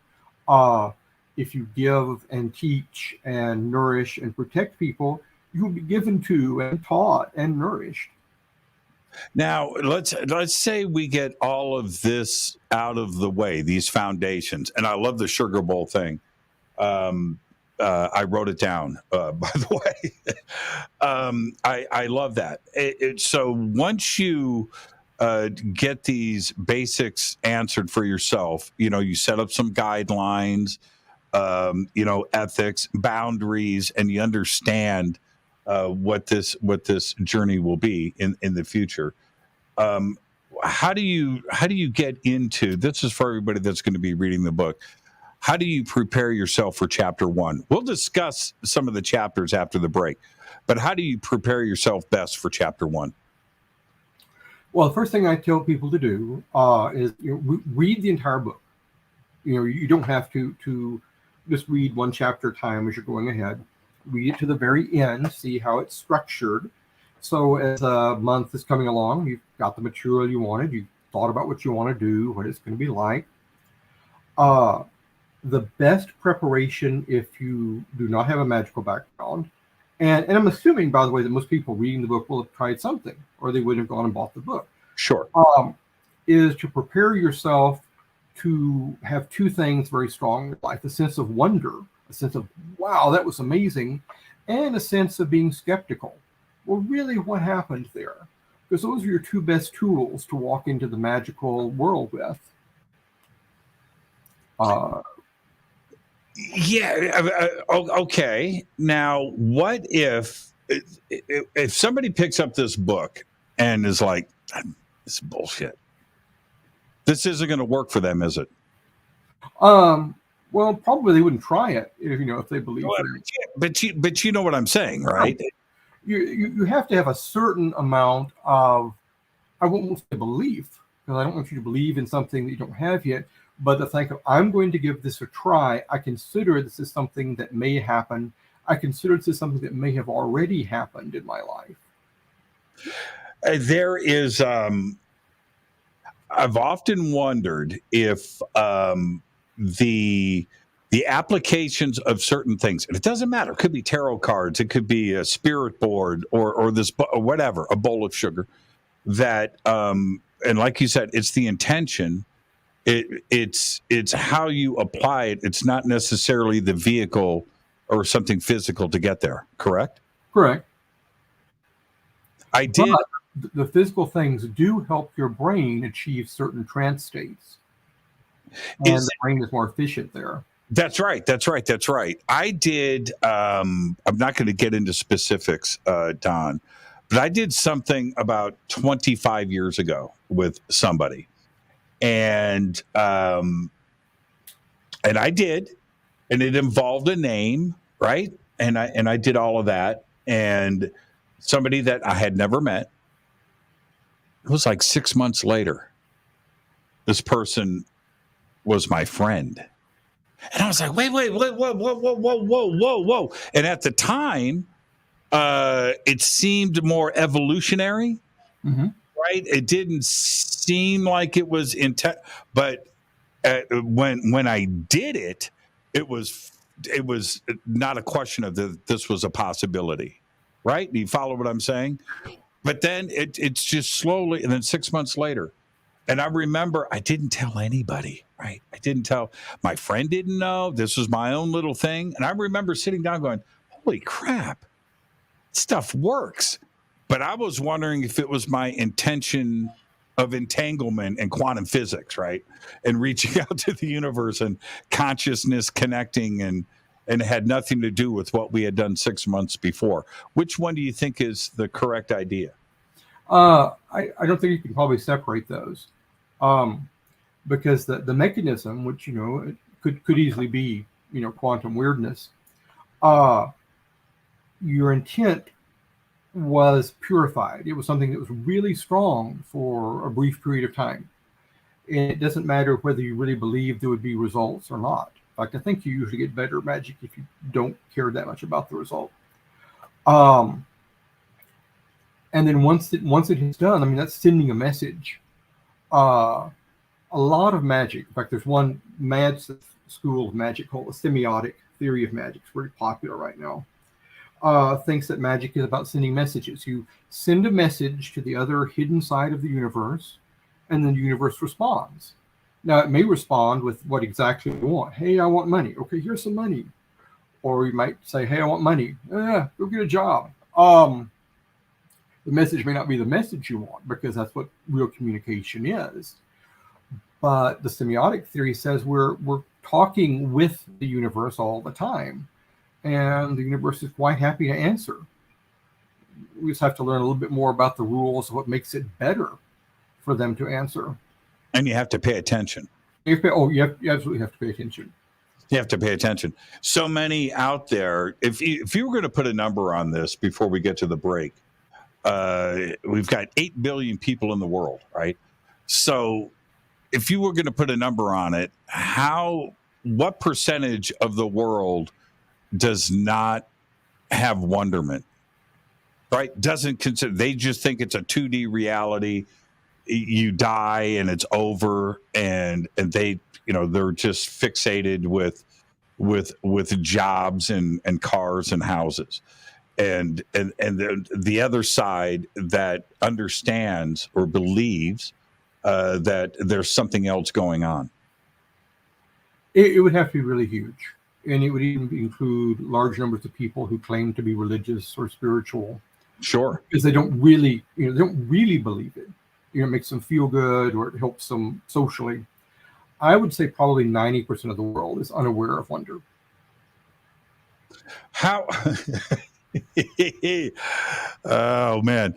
If you give and teach and nourish and protect people, you will be given to and taught and nourished. Now, let's say we get all of this out of the way, these foundations, and I love the sugar bowl thing. I wrote it down, by the way. I love that. So once you get these basics answered for yourself, you set up some guidelines, ethics, boundaries, and you understand what this journey will be in the future. How do you get into this? Is for everybody that's going to be reading the book. How do you prepare yourself for chapter 1? We'll discuss some of the chapters after the break, but how do you prepare yourself best for chapter 1? Well, the first thing I tell people to do is read the entire book. You don't have to just read one chapter at a time as you're going ahead. Read it to the very end, see how it's structured. So as a month is coming along, you've got the material you wanted, you've thought about what you want to do, what it's going to be like. The best preparation if you do not have a magical background, and I'm assuming, by the way, that most people reading the book will have tried something, or they wouldn't have gone and bought the book. Sure. Is to prepare yourself to have two things very strong in your life: a sense of wonder, a sense of, wow, that was amazing, and a sense of being skeptical. Well, really, what happened there? Because those are your two best tools to walk into the magical world with. Okay. Now, what if somebody picks up this book and is like, "This is bullshit. This isn't going to work for them, is it?" Well, probably they wouldn't try it if they believe it. But you know what I'm saying, right? You have to have a certain amount of, I won't say belief, because I don't want you to believe in something that you don't have yet, but to think of, I'm going to give this a try. I consider this is something that may happen. I consider this is something that may have already happened in my life. There is, I've often wondered if the applications of certain things, and it doesn't matter, it could be tarot cards, it could be a spirit board or this, or whatever, a bowl of sugar, that, and like you said, it's the intention. It's how you apply it. It's not necessarily the vehicle or something physical to get there. Correct? Correct. I did. But the physical things do help your brain achieve certain trance states. And the brain is more efficient there. That's right. I did. I'm not going to get into specifics, Don, but I did something about 25 years ago with somebody. And I did, and it involved a name, right? And I did all of that, and somebody that I had never met. It was like 6 months later. This person was my friend, and I was like, wait, whoa. And at the time, it seemed more evolutionary. Mm-hmm. Right? It didn't seem like it was intent, but when I did it, it was not a question of this was a possibility, right? Do you follow what I'm saying? But then it's just slowly, and then 6 months later, And I remember I didn't tell anybody, right? I didn't tell, my friend didn't know. This was my own little thing. And I remember sitting down going, holy crap, stuff works. But I was wondering if it was my intention of entanglement and quantum physics, right? And reaching out to the universe and consciousness connecting and had nothing to do with what we had done 6 months before. Which one do you think is the correct idea? I don't think you can probably separate those, because the mechanism, which it could easily be quantum weirdness, your intent was purified. It was something that was really strong for a brief period of time, and it doesn't matter whether you really believe there would be results or not. In fact, I think you usually get better at magic if you don't care that much about the result. And then once it is done, I mean, that's sending a message. A lot of magic. In fact, there's one mad school of magic called the semiotic theory of magic. It's very popular right now. Thinks that magic is about sending messages. You send a message to the other hidden side of the universe, and then the universe responds. Now, it may respond with what exactly you want. Hey, I want money. Okay, here's some money. Or you might say, hey, I want money. Go get a job. The message may not be the message you want, because that's what real communication is. But the semiotic theory says we're talking with the universe all the time, and the universe is quite happy to answer. We just have to learn a little bit more about the rules of what makes it better for them to answer. And you have to pay attention. You absolutely have to pay attention. You have to pay attention. So many out there. If you were going to put a number on this before we get to the break, we've got 8 billion people in the world, right? So if you were going to put a number on it, what percentage of the world does not have wonderment, right? Doesn't consider, they just think it's a 2D reality. You die and it's over, and they, they're just fixated with jobs and cars and houses. And the other side that understands or believes that there's something else going on. It would have to be really huge, and it would even include large numbers of people who claim to be religious or spiritual. Sure, because they don't really believe it. It makes them feel good, or it helps them socially. I would say probably 90% of the world is unaware of wonder. How? Oh man,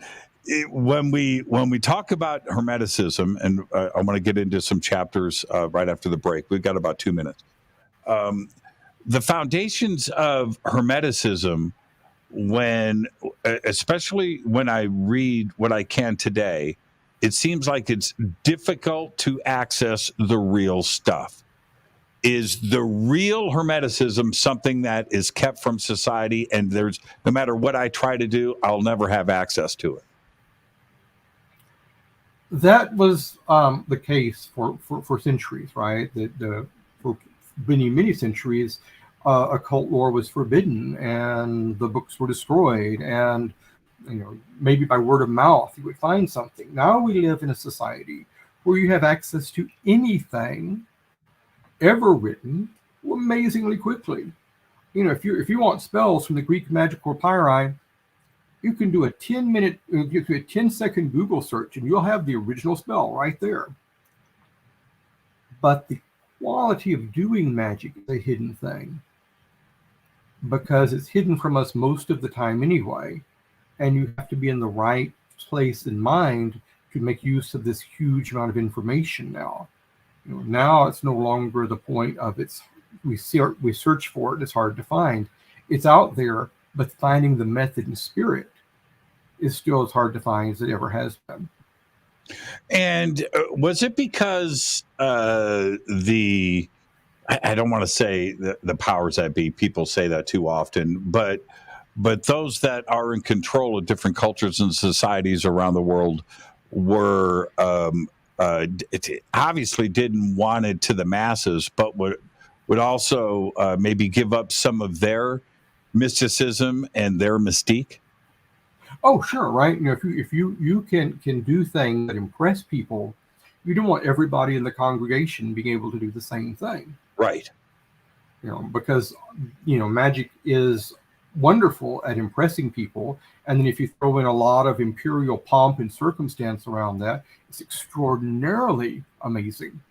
when we talk about hermeticism, and I want to get into some chapters right after the break. We've got about 2 minutes. The foundations of hermeticism, especially when I read what I can today, it seems like it's difficult to access the real stuff. Is the real hermeticism something that is kept from society, and there's, no matter what I try to do, I'll never have access to it? That was the case for centuries, right? For many centuries, occult lore was forbidden, and the books were destroyed, and maybe by word of mouth you would find something. Now we live in a society where you have access to anything ever written amazingly quickly. If you want spells from the Greek magical papyri, you can do a 10-second Google search and you'll have the original spell right there. But the quality of doing magic is a hidden thing, because it's hidden from us most of the time anyway, and you have to be in the right place and mind to make use of this huge amount of information now. Now it's no longer the point of we search for it, it's hard to find. It's out there, but finding the method and spirit is still as hard to find as it ever has been. And was it because I don't want to say the powers that be, people say that too often, but those that are in control of different cultures and societies around the world were obviously didn't want it to the masses, but would also maybe give up some of their mysticism and their mystique? Oh, sure, right. If you can do things that impress people, you don't want everybody in the congregation being able to do the same thing. Right. Because, magic is wonderful at impressing people. And then if you throw in a lot of imperial pomp and circumstance around that, it's extraordinarily amazing.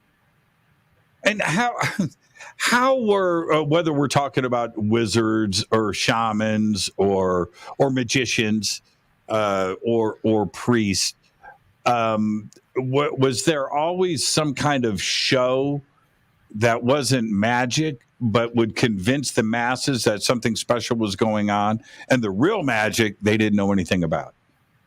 And how were, whether we're talking about wizards or shamans or magicians or priests, was there always some kind of show that wasn't magic but would convince the masses that something special was going on, and the real magic they didn't know anything about?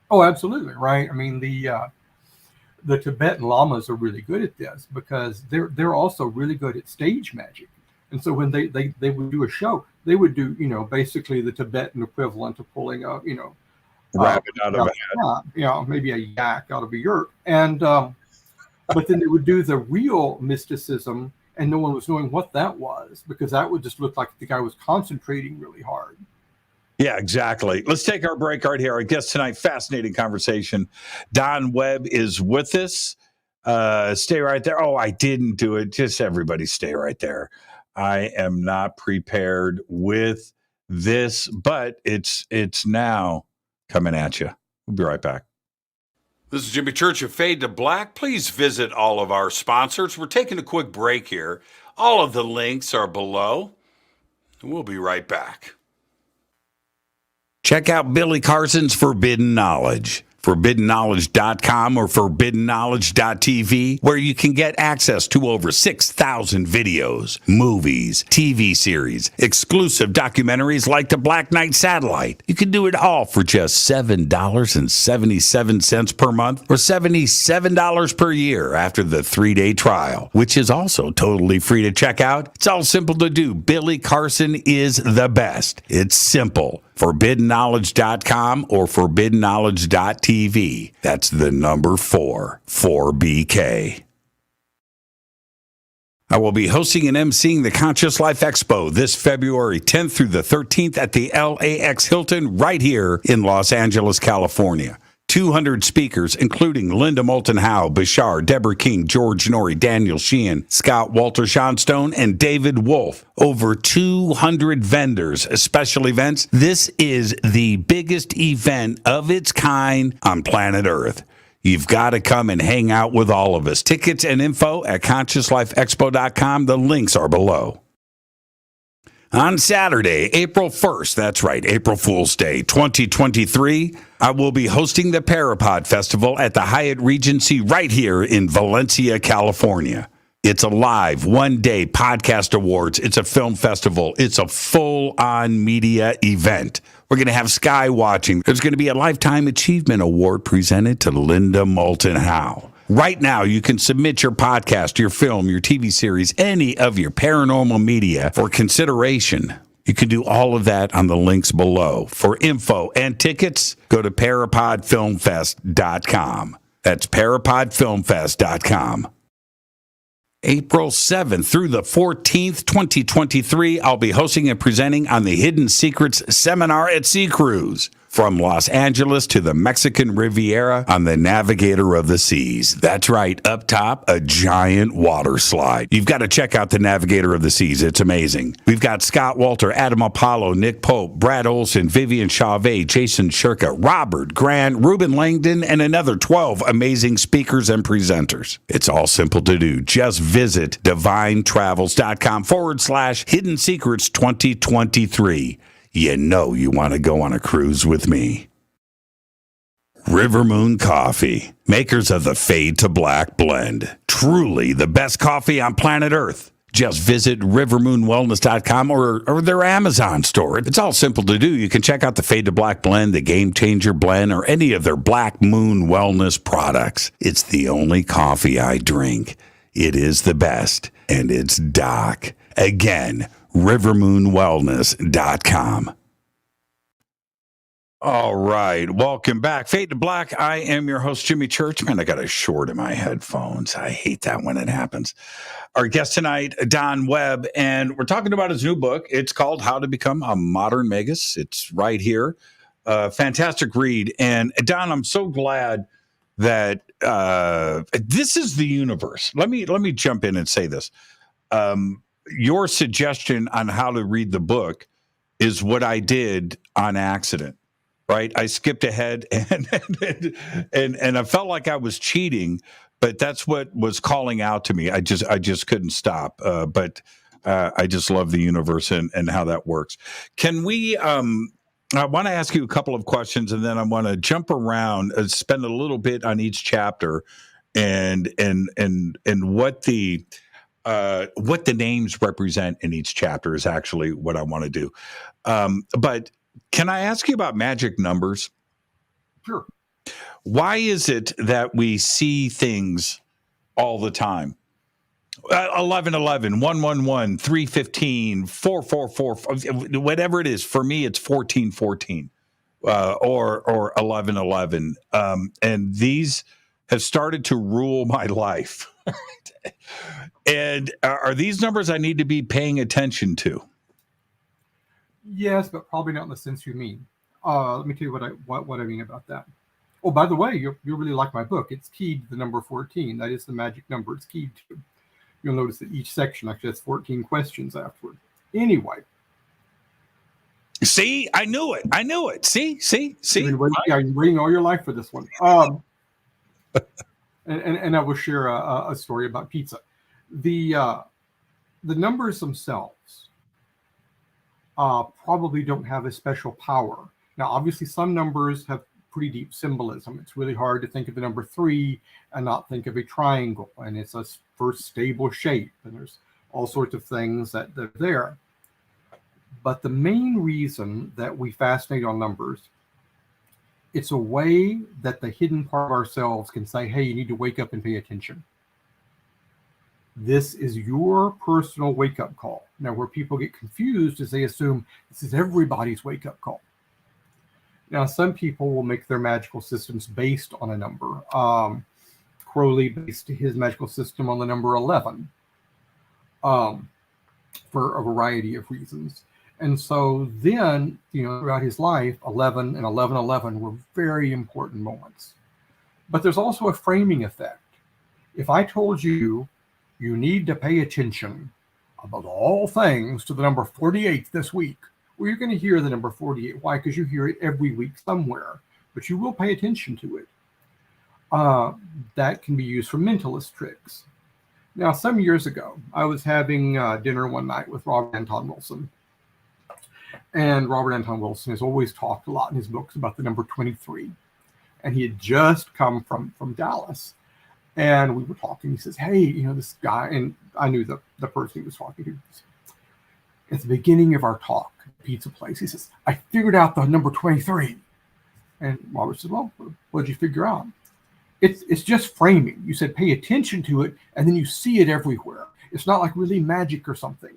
Oh, absolutely, right. I mean, the Tibetan lamas are really good at this because they're also really good at stage magic. And so when they would do a show, they would do, basically the Tibetan equivalent of pulling a, rabbit out of a hat. Maybe a yak out of a yurt. And but then they would do the real mysticism, and no one was knowing what that was, because that would just look like the guy was concentrating really hard. Yeah, exactly. Let's take our break right here. Our guest tonight, fascinating conversation. Don Webb is with us. Stay right there. Oh, I didn't do it. Just everybody stay right there. I am not prepared with this, but it's now coming at you. We'll be right back. This is Jimmy Church of Fade to Black. Please visit all of our sponsors. We're taking a quick break here. All of the links are below. We'll be right back. Check out Billy Carson's Forbidden Knowledge. ForbiddenKnowledge.com or ForbiddenKnowledge.tv, where you can get access to over 6,000 videos, movies, TV series, exclusive documentaries like the Black Knight Satellite. You can do it all for just $7.77 per month or $77 per year after the 3-day trial, which is also totally free to check out. It's all simple to do. Billy Carson is the best. It's simple. ForbiddenKnowledge.com or ForbiddenKnowledge.tv. That's the number 4BK. I will be hosting and emceeing the Conscious Life Expo this February 10th through the 13th at the LAX Hilton right here in Los Angeles, California. 200 speakers, including Linda Moulton Howe, Bashar, Deborah King, George Norrie, Daniel Sheehan, Scott Walter Johnstone, and David Wolf. Over 200 vendors, special events. This is the biggest event of its kind on planet Earth. You've got to come and hang out with all of us. Tickets and info at ConsciousLifeExpo.com. The links are below. On Saturday, April 1st, that's right, April Fool's Day, 2023, I will be hosting the Parapod Festival at the Hyatt Regency right here in Valencia, California. It's a live one-day podcast awards. It's a film festival. It's a full-on media event. We're going to have sky watching. There's going to be a Lifetime Achievement Award presented to Linda Moulton Howe. Right now, you can submit your podcast, your film, your TV series, any of your paranormal media for consideration. You can do all of that on the links below. For info and tickets, go to parapodfilmfest.com. That's parapodfilmfest.com. April 7th through the 14th, 2023, I'll be hosting and presenting on the Hidden Secrets Seminar at Sea Cruise. From Los Angeles to the Mexican Riviera on the Navigator of the Seas. That's right, up top, a giant water slide. You've got to check out the Navigator of the Seas. It's amazing. We've got Scott Walter, Adam Apollo, Nick Pope, Brad Olson, Vivian Chauvet, Jason Shirka, Robert Grant, Ruben Langdon, and another 12 amazing speakers and presenters. It's all simple to do. Just visit divinetravels.com/Hidden Secrets 2023. You know you want to go on a cruise with me. River Moon Coffee, makers of the Fade to Black blend. Truly the best coffee on planet Earth. Just visit rivermoonwellness.com or their Amazon store. It's all simple to do. You can check out the Fade to Black blend, the Game Changer blend, or any of their Black Moon wellness products. It's the only coffee I drink. It is the best, and it's Doc. Again, rivermoonwellness.com. All right, welcome back. Fade to Black. I am your host, Jimmy Church. Man, I got a short in my headphones. I hate that when it happens. Our guest tonight, Don Webb, and we're talking about his new book. It's called How to Become a Modern Magus. It's right here. Fantastic read. And Don, I'm so glad that this is the universe. Let me jump in and say this. Your suggestion on how to read the book is what I did on accident, right? I skipped ahead and I felt like I was cheating, but that's what was calling out to me. I just couldn't stop. But I just love the universe and how that works. Can we? I want to ask you a couple of questions, and then I want to jump around, spend a little bit on each chapter, and what the names represent in each chapter is actually what I want to do. But can I ask you about magic numbers? Sure. Why is it that we see things all the time? 1111, 111, 315, 444, whatever it is. For me, it's 1414 or 1111. And these have started to rule my life. And are these numbers I need to be paying attention to? Yes, but probably not in the sense you mean. Let me tell you what I mean about that. Oh, by the way, you'll really like my book. It's keyed to the number 14. That is the magic number it's keyed to. You'll notice that each section actually has 14 questions afterward. Anyway. See, I knew it. See. You've been waiting all your life for this one. And I will share a story about pizza. The numbers themselves probably don't have a special power. Now, obviously, some numbers have pretty deep symbolism. It's really hard to think of the number 3 and not think of a triangle, and it's a first stable shape, and there's all sorts of things that are there. But the main reason that we fascinate on numbers, it's a way that the hidden part of ourselves can say, hey, you need to wake up and pay attention. This is your personal wake-up call. Now, where people get confused is they assume this is everybody's wake-up call. Now, some people will make their magical systems based on a number. Crowley based his magical system on the number 11 for a variety of reasons. And so then, throughout his life, 11 and 1111 were very important moments. But there's also a framing effect. If I told you, you need to pay attention above all things to the number 48 this week, well, you're going to hear the number 48. Why? Because you hear it every week somewhere, but you will pay attention to it. That can be used for mentalist tricks. Now, some years ago, I was having dinner one night with Robert Anton Wilson. And Robert Anton Wilson has always talked a lot in his books about the number 23. And he had just come from Dallas. And we were talking. He says, hey, this guy, and I knew the person he was talking to. At the beginning of our talk, pizza place, he says, I figured out the number 23. And Robert said, well, what did you figure out? It's just framing. You said pay attention to it, and then you see it everywhere. It's not like really magic or something.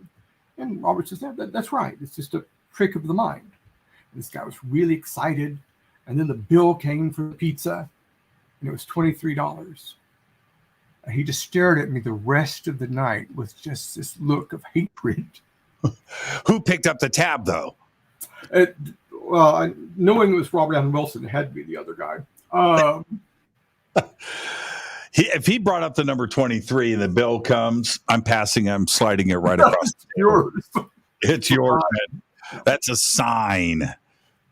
And Robert says, yeah, that's right. It's just a trick of the mind. And this guy was really excited. And then the bill came for the pizza, and it was $23. And he just stared at me the rest of the night with just this look of hatred. Who picked up the tab, though? Knowing it was Robert Anton Wilson, it had to be the other guy. If he brought up the number 23 and the bill comes, I'm sliding it right across. Yours. It's yours. Man. That's a sign.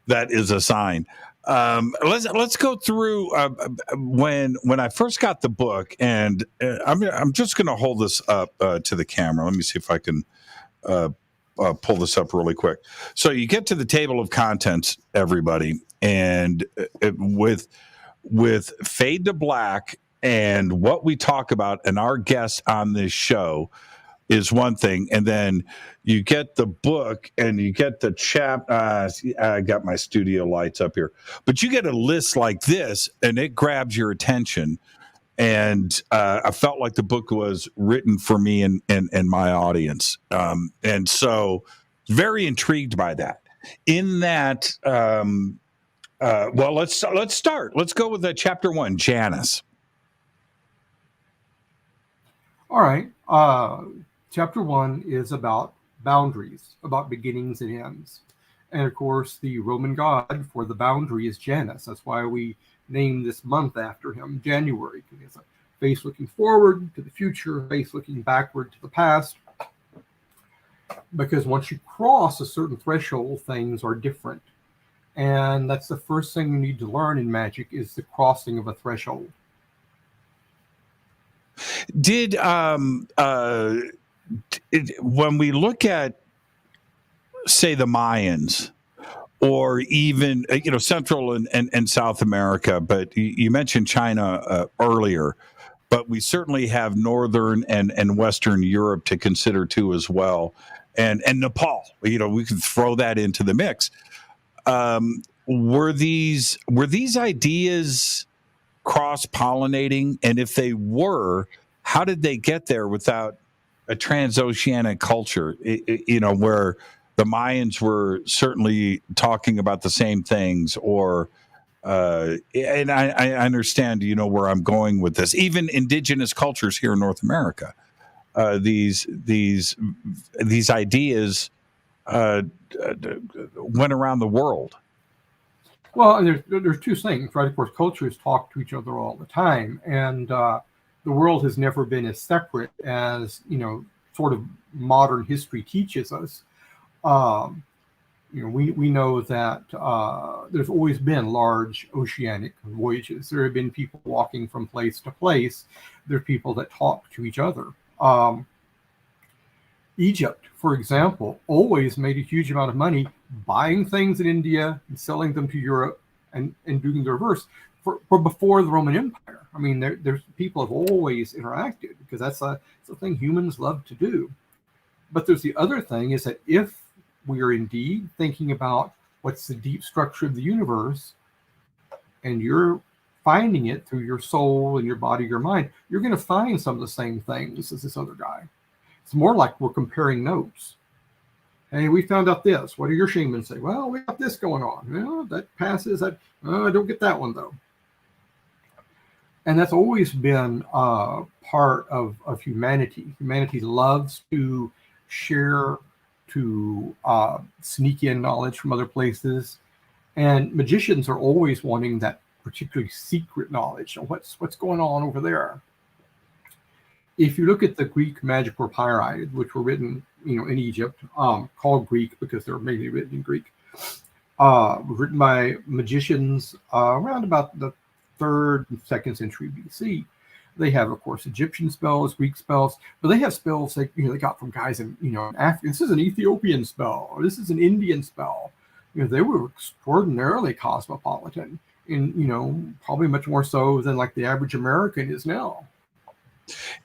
That is a sign. Let's go through when I first got the book, and I'm just going to hold this up to the camera. Let me see if I can pull this up really quick. So you get to the table of contents, everybody, and with Fade to Black and what we talk about and our guest on this show is one thing, and then you get the book and you get the I got my studio lights up here, but you get a list like this and it grabs your attention. And I felt like the book was written for me and my audience. And so very intrigued by that. In that, well, let's start. Let's go with chapter 1, Janus. All right. Chapter 1 is about boundaries, about beginnings and ends. And of course, the Roman god for the boundary is Janus. That's why we named this month after him, January, because he has a face looking forward to the future, face looking backward to the past. Because once you cross a certain threshold, things are different. And that's the first thing you need to learn in magic, is the crossing of a threshold. Did when we look at, say, the Mayans, or even Central and South America, but you mentioned China earlier, but we certainly have Northern and Western Europe to consider too as well, and Nepal. We can throw that into the mix. Were these ideas cross-pollinating? And if they were, how did they get there without a transoceanic culture, where the Mayans were certainly talking about the same things, or and I understand, where I'm going with this. Even indigenous cultures here in North America, these ideas went around the world. Well, and there's two things, right? Of course, cultures talk to each other all the time, and the world has never been as separate as sort of modern history teaches us. We know that there's always been large oceanic voyages. There have been people walking from place to place. There are people that talk to each other. Egypt, for example, always made a huge amount of money buying things in India and selling them to Europe, and doing the reverse for before the Roman Empire. I mean, there's people have always interacted, because that's a thing humans love to do. But there's the other thing, is that if we are indeed thinking about what's the deep structure of the universe, and you're finding it through your soul and your body, your mind, you're going to find some of the same things as this other guy. It's more like we're comparing notes. Hey, we found out this. What do your shamans say? Well, we got this going on. That passes. I don't get that one, though. And that's always been part of humanity. Humanity loves to share, to sneak in knowledge from other places. And magicians are always wanting that particularly secret knowledge. What's going on over there? If you look at the Greek magic papyri, which were written, in Egypt, called Greek because they're mainly written in Greek, written by magicians around about the 3rd and 2nd century BC. They have, of course, Egyptian spells, Greek spells, but they have spells they got from guys in Africa. This is an Ethiopian spell, or this is an Indian spell. They were extraordinarily cosmopolitan, and probably much more so than like the average American is now.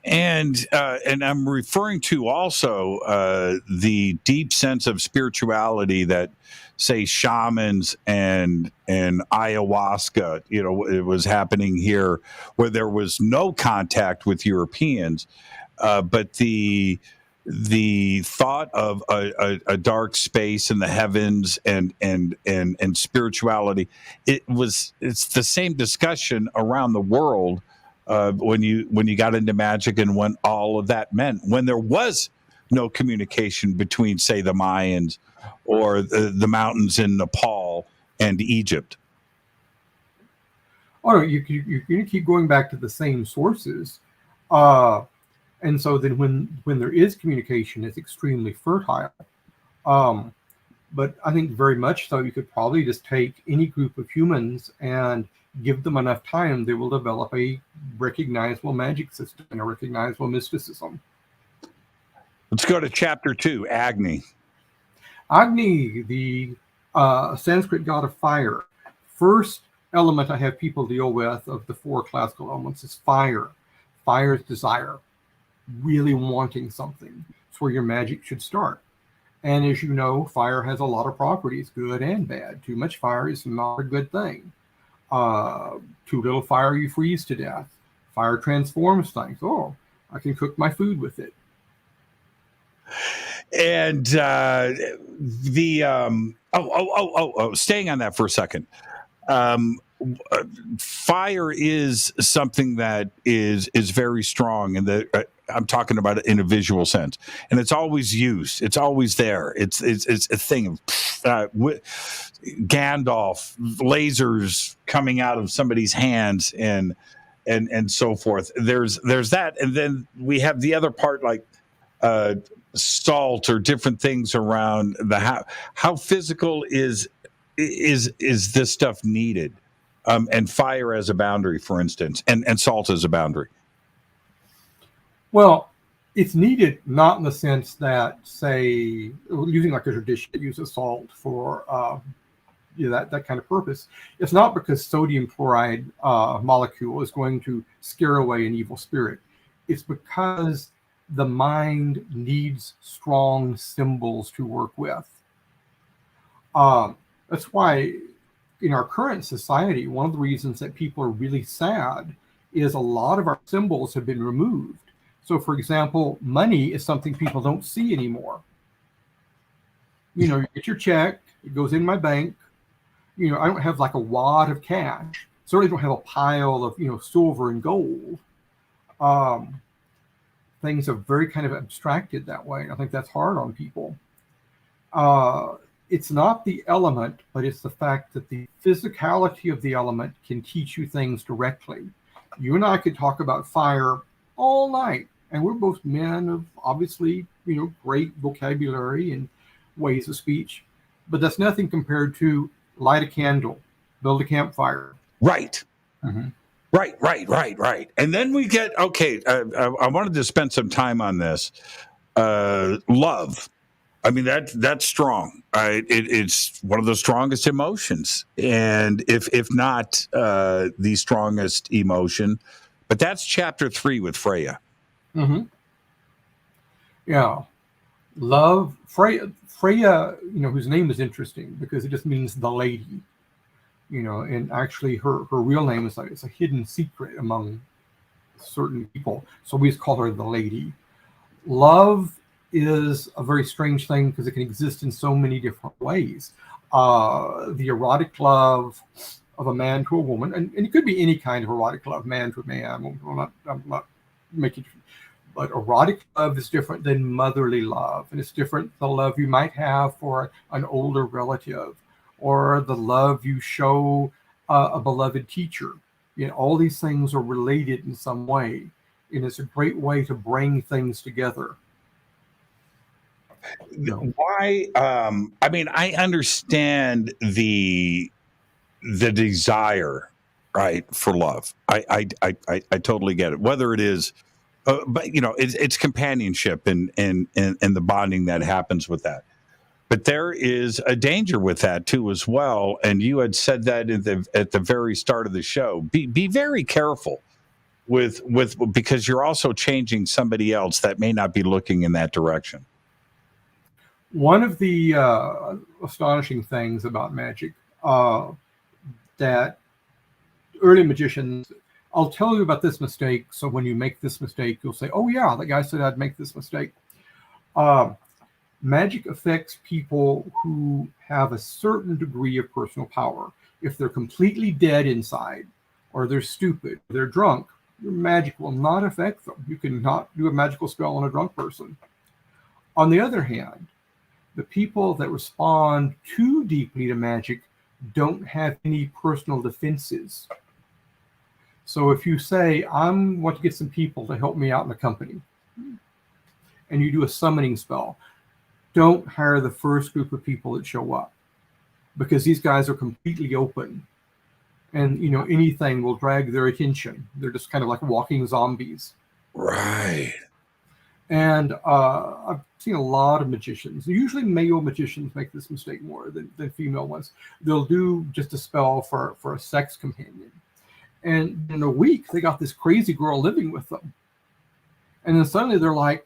And I'm referring to also the deep sense of spirituality that, say, shamans and ayahuasca, it was happening here, where there was no contact with Europeans, but the thought of a dark space in the heavens and spirituality, it's the same discussion around the world. When you got into magic, and when all of that meant, when there was no communication between, say, the Mayans or the mountains in Nepal and Egypt. Oh, you're going to keep going back to the same sources. And so then when there is communication, it's extremely fertile. But I think very much so, you could probably just take any group of humans and give them enough time, they will develop a recognizable magic system and a recognizable mysticism. Let's go to chapter 2, Agni. Agni, the Sanskrit god of fire. First element I have people deal with of the 4 classical elements is fire. Fire's desire, really wanting something. It's where your magic should start. And as you know, fire has a lot of properties, good and bad. Too much fire is not a good thing. Too little fire, you freeze to death. Fire transforms things. Oh, I can cook my food with it. And staying on that for a second. Fire is something that is very strong, and I'm talking about it in a visual sense, and it's always used. It's always there. It's a thing of Gandalf, lasers coming out of somebody's hands, and so forth. There's that, and then we have the other part, like salt or different things around the how physical is this stuff needed, and fire as a boundary, for instance, and salt as a boundary. Well, it's needed not in the sense that, say, using like a tradition that uses salt for that kind of purpose. It's not because sodium chloride molecule is going to scare away an evil spirit. It's because the mind needs strong symbols to work with. That's why in our current society, one of the reasons that people are really sad is a lot of our symbols have been removed. So, for example, money is something people don't see anymore. You know, you get your check, it goes in my bank. You know, I don't have like a wad of cash. Certainly don't have a pile of, silver and gold. Things are very kind of abstracted that way. I think that's hard on people. It's not the element, but it's the fact that the physicality of the element can teach you things directly. You and I could talk about fire all night. And we're both men of obviously, great vocabulary and ways of speech. But that's nothing compared to light a candle, build a campfire. Right. Mm-hmm. Right. And then we get, I wanted to spend some time on this. Love. I mean, that's strong. It's one of the strongest emotions. And if not the strongest emotion, but that's chapter 3 with Freya. Mm-hmm. Yeah. Love, Freya, whose name is interesting because it just means the lady, and actually her real name is it's a hidden secret among certain people. So we just call her the lady. Love is a very strange thing because it can exist in so many different ways. The erotic love of a man to a woman, and it could be any kind of erotic love, man to a man. I'm not making. But erotic love is different than motherly love, and it's different the love you might have for an older relative, or the love you show a beloved teacher. All these things are related in some way, and it's a great way to bring things together. Why? I mean, I understand the desire, right, for love. I totally get it. Whether it is. But it's companionship and the bonding that happens with that. But there is a danger with that too as well. And you had said that at the very start of the show. Be very careful with because you're also changing somebody else that may not be looking in that direction. One of the astonishing things about magic that early magicians. I'll tell you about this mistake. So when you make this mistake, you'll say, oh yeah, the guy said I'd make this mistake. Magic affects people who have a certain degree of personal power. If they're completely dead inside, or they're stupid, or they're drunk, your magic will not affect them. You cannot do a magical spell on a drunk person. On the other hand, the people that respond too deeply to magic don't have any personal defenses. So if you say, I want to get some people to help me out in the company, and you do a summoning spell, don't hire the first group of people that show up, because these guys are completely open, and anything will drag their attention. They're just kind of like walking zombies. Right. And I've seen a lot of magicians. Usually male magicians make this mistake more than female ones. They'll do just a spell for a sex companion. And in a week, they got this crazy girl living with them. And then suddenly they're like,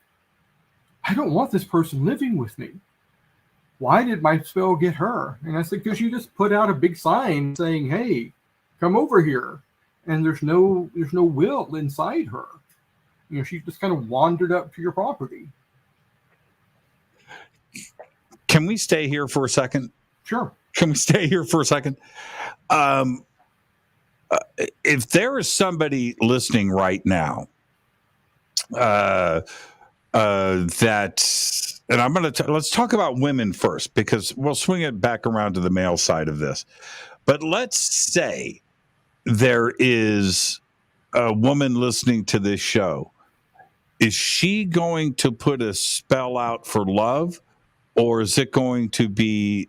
I don't want this person living with me. Why did my spell get her? And I said, because you just put out a big sign saying, hey, come over here. And there's no will inside her. She just kind of wandered up to your property. Can we stay here for a second? Sure. Can we stay here for a second? If there is somebody listening right now that, and I'm going to let's talk about women first, because we'll swing it back around to the male side of this. But let's say there is a woman listening to this show. Is she going to put a spell out for love, or is it going to be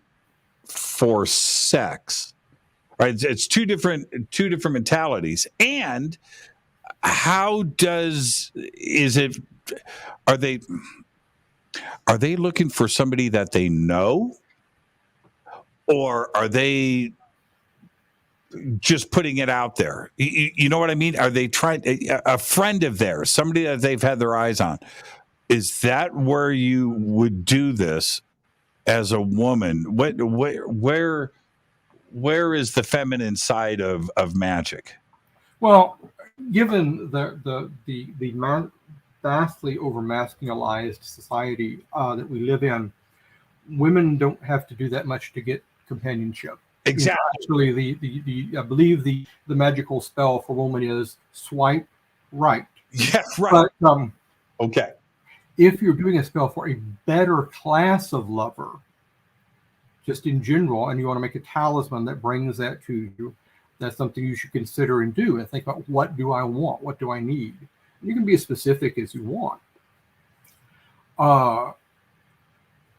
for sex? Right? It's two different mentalities. And how is it? Are they looking for somebody that they know, or are they just putting it out there? You know what I mean? Are they trying a friend of theirs, somebody that they've had their eyes on? Is that where you would do this as a woman? Where is the feminine side of magic? Well, given the vastly over masculinized society that we live in, women don't have to do that much to get companionship. Exactly. Actually, I believe the magical spell for woman is swipe right. Yeah, right. But okay, if you're doing a spell for a better class of lover, just in general, and you want to make a talisman that brings that to you, that's something you should consider and do. And think about, what do I want? What do I need? And you can be as specific as you want.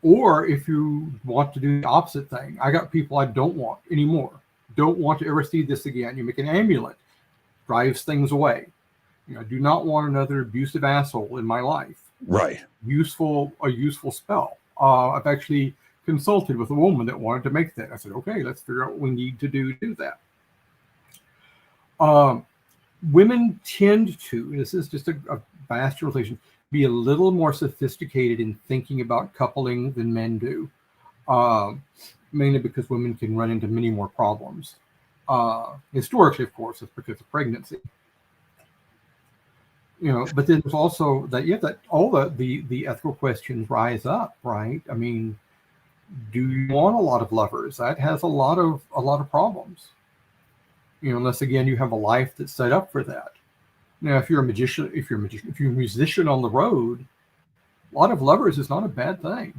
Or if you want to do the opposite thing, I got people I don't want anymore. Don't want to ever see this again. You make an amulet, drives things away. I do not want another abusive asshole in my life. Right. A useful spell. I've actually consulted with a woman that wanted to make that. I said, okay, let's figure out what we need to do that. Women tend to, this is just a vast generalization, be a little more sophisticated in thinking about coupling than men do, mainly because women can run into many more problems. Historically, of course, it's because of pregnancy. But then there's also that all the ethical questions rise up, right? I mean, do you want a lot of lovers? That has a lot of problems. Unless again you have a life that's set up for that. Now, if you're a musician on the road, a lot of lovers is not a bad thing.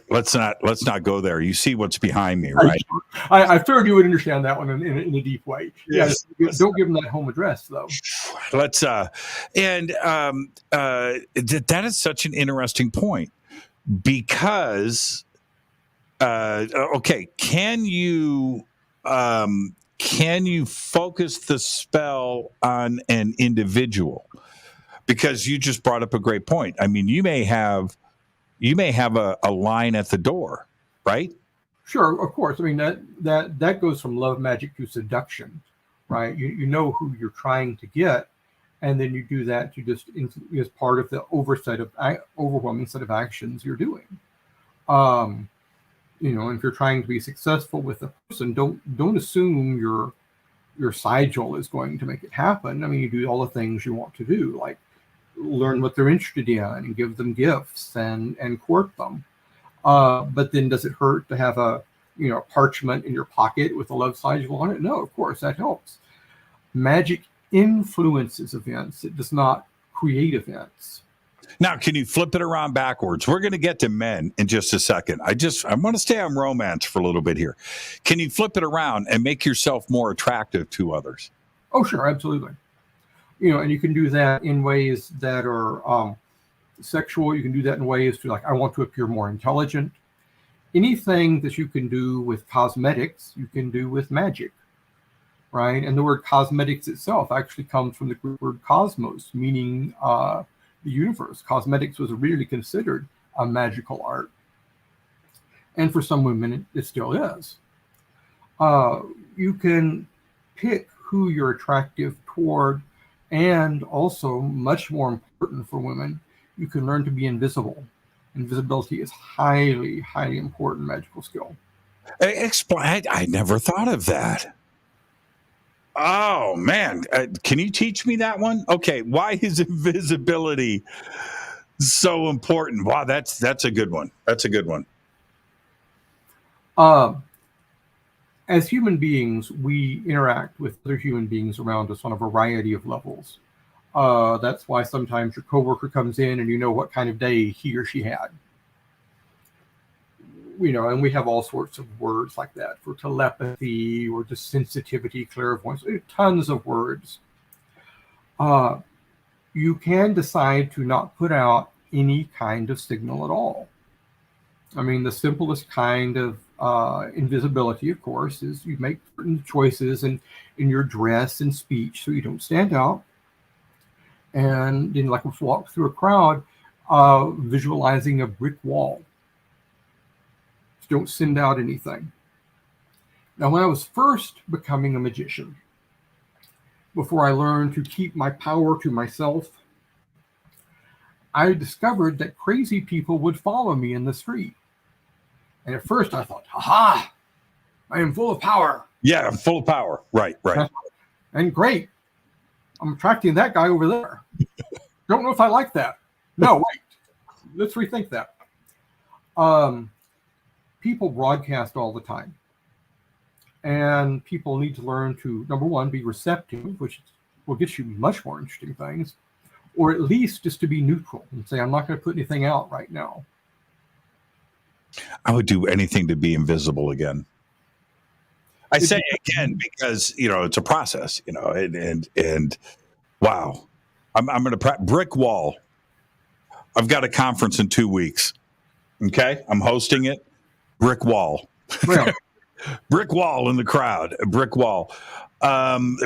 Let's not go there. You see what's behind me, right? I figured you would understand that one in a deep way. Yes. Yeah, don't give them that home address though. Let's that is such an interesting point, because okay, can you focus the spell on an individual? Because you just brought up a great point. I mean, you may have a line at the door, right? Sure, of course. I mean, that goes from love magic to seduction, right? You know who you're trying to get, and then you do that to just as part of the overwhelming set of actions you're doing. And if you're trying to be successful with a person, don't assume your sigil is going to make it happen. I mean, you do all the things you want to do, like learn what they're interested in and give them gifts and court them. But then does it hurt to have a parchment in your pocket with a love sigil on it? No, of course, that helps. Magic influences events. It does not create events. Now, can you flip it around backwards? We're going to get to men in just a second. I want to stay on romance for a little bit here. Can you flip it around and make yourself more attractive to others? Oh, sure, absolutely. And you can do that in ways that are sexual. You can do that in ways to, like, I want to appear more intelligent. Anything that you can do with cosmetics, you can do with magic, right? And the word cosmetics itself actually comes from the Greek word cosmos, meaning the universe. Cosmetics was really considered a magical art. And for some women, it still is. You can pick who you're attractive toward, and also, much more important for women, you can learn to be invisible. Invisibility is highly, highly important magical skill. Explain. I never thought of that. Oh, man. Can you teach me that one? Okay. Why is invisibility so important? Wow, that's a good one. That's a good one. as human beings, we interact with other human beings around us on a variety of levels. That's why sometimes your coworker comes in and you know what kind of day he or she had. And we have all sorts of words like that for telepathy or just sensitivity, clairvoyance, tons of words. You can decide to not put out any kind of signal at all. I mean, the simplest kind of invisibility, of course, is you make certain choices in your dress and speech so you don't stand out. And like if you walk through a crowd, visualizing a brick wall. Just don't send out anything. Now, when I was first becoming a magician, before I learned to keep my power to myself, I discovered that crazy people would follow me in the street. And at first I thought, ha, I am full of power. Yeah, I'm full of power. Right. And great. I'm attracting that guy over there. Don't know if I like that. No, wait. Let's rethink that. People broadcast all the time. And people need to learn to, number one, be receptive, which will get you much more interesting things, or at least just to be neutral and say, I'm not going to put anything out right now. I would do anything to be invisible again. I say again because it's a process, and wow, I'm going to brick wall. I've got a conference in 2 weeks. Okay, I'm hosting it. Brick wall, Well, brick wall in the crowd. A brick wall.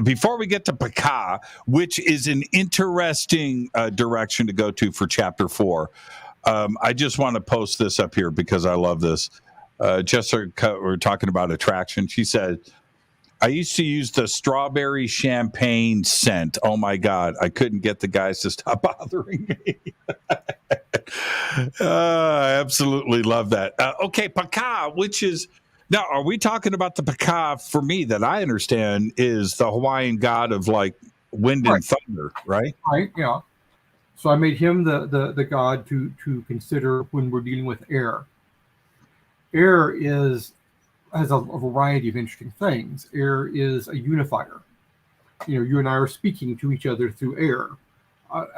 Before we get to Paka, which is an interesting direction to go to for chapter 4. I just want to post this up here because I love this. Jessica, we're talking about attraction. She said, I used to use the strawberry champagne scent. Oh my God. I couldn't get the guys to stop bothering me. I absolutely love that. Okay. Paka, which is, now, are we talking about the Paka, for me, that I understand is the Hawaiian god of like wind and thunder, right? Right. Yeah. So I made him the god to consider when we're dealing with air. Air has a variety of interesting things. Air is a unifier. You and I are speaking to each other through air,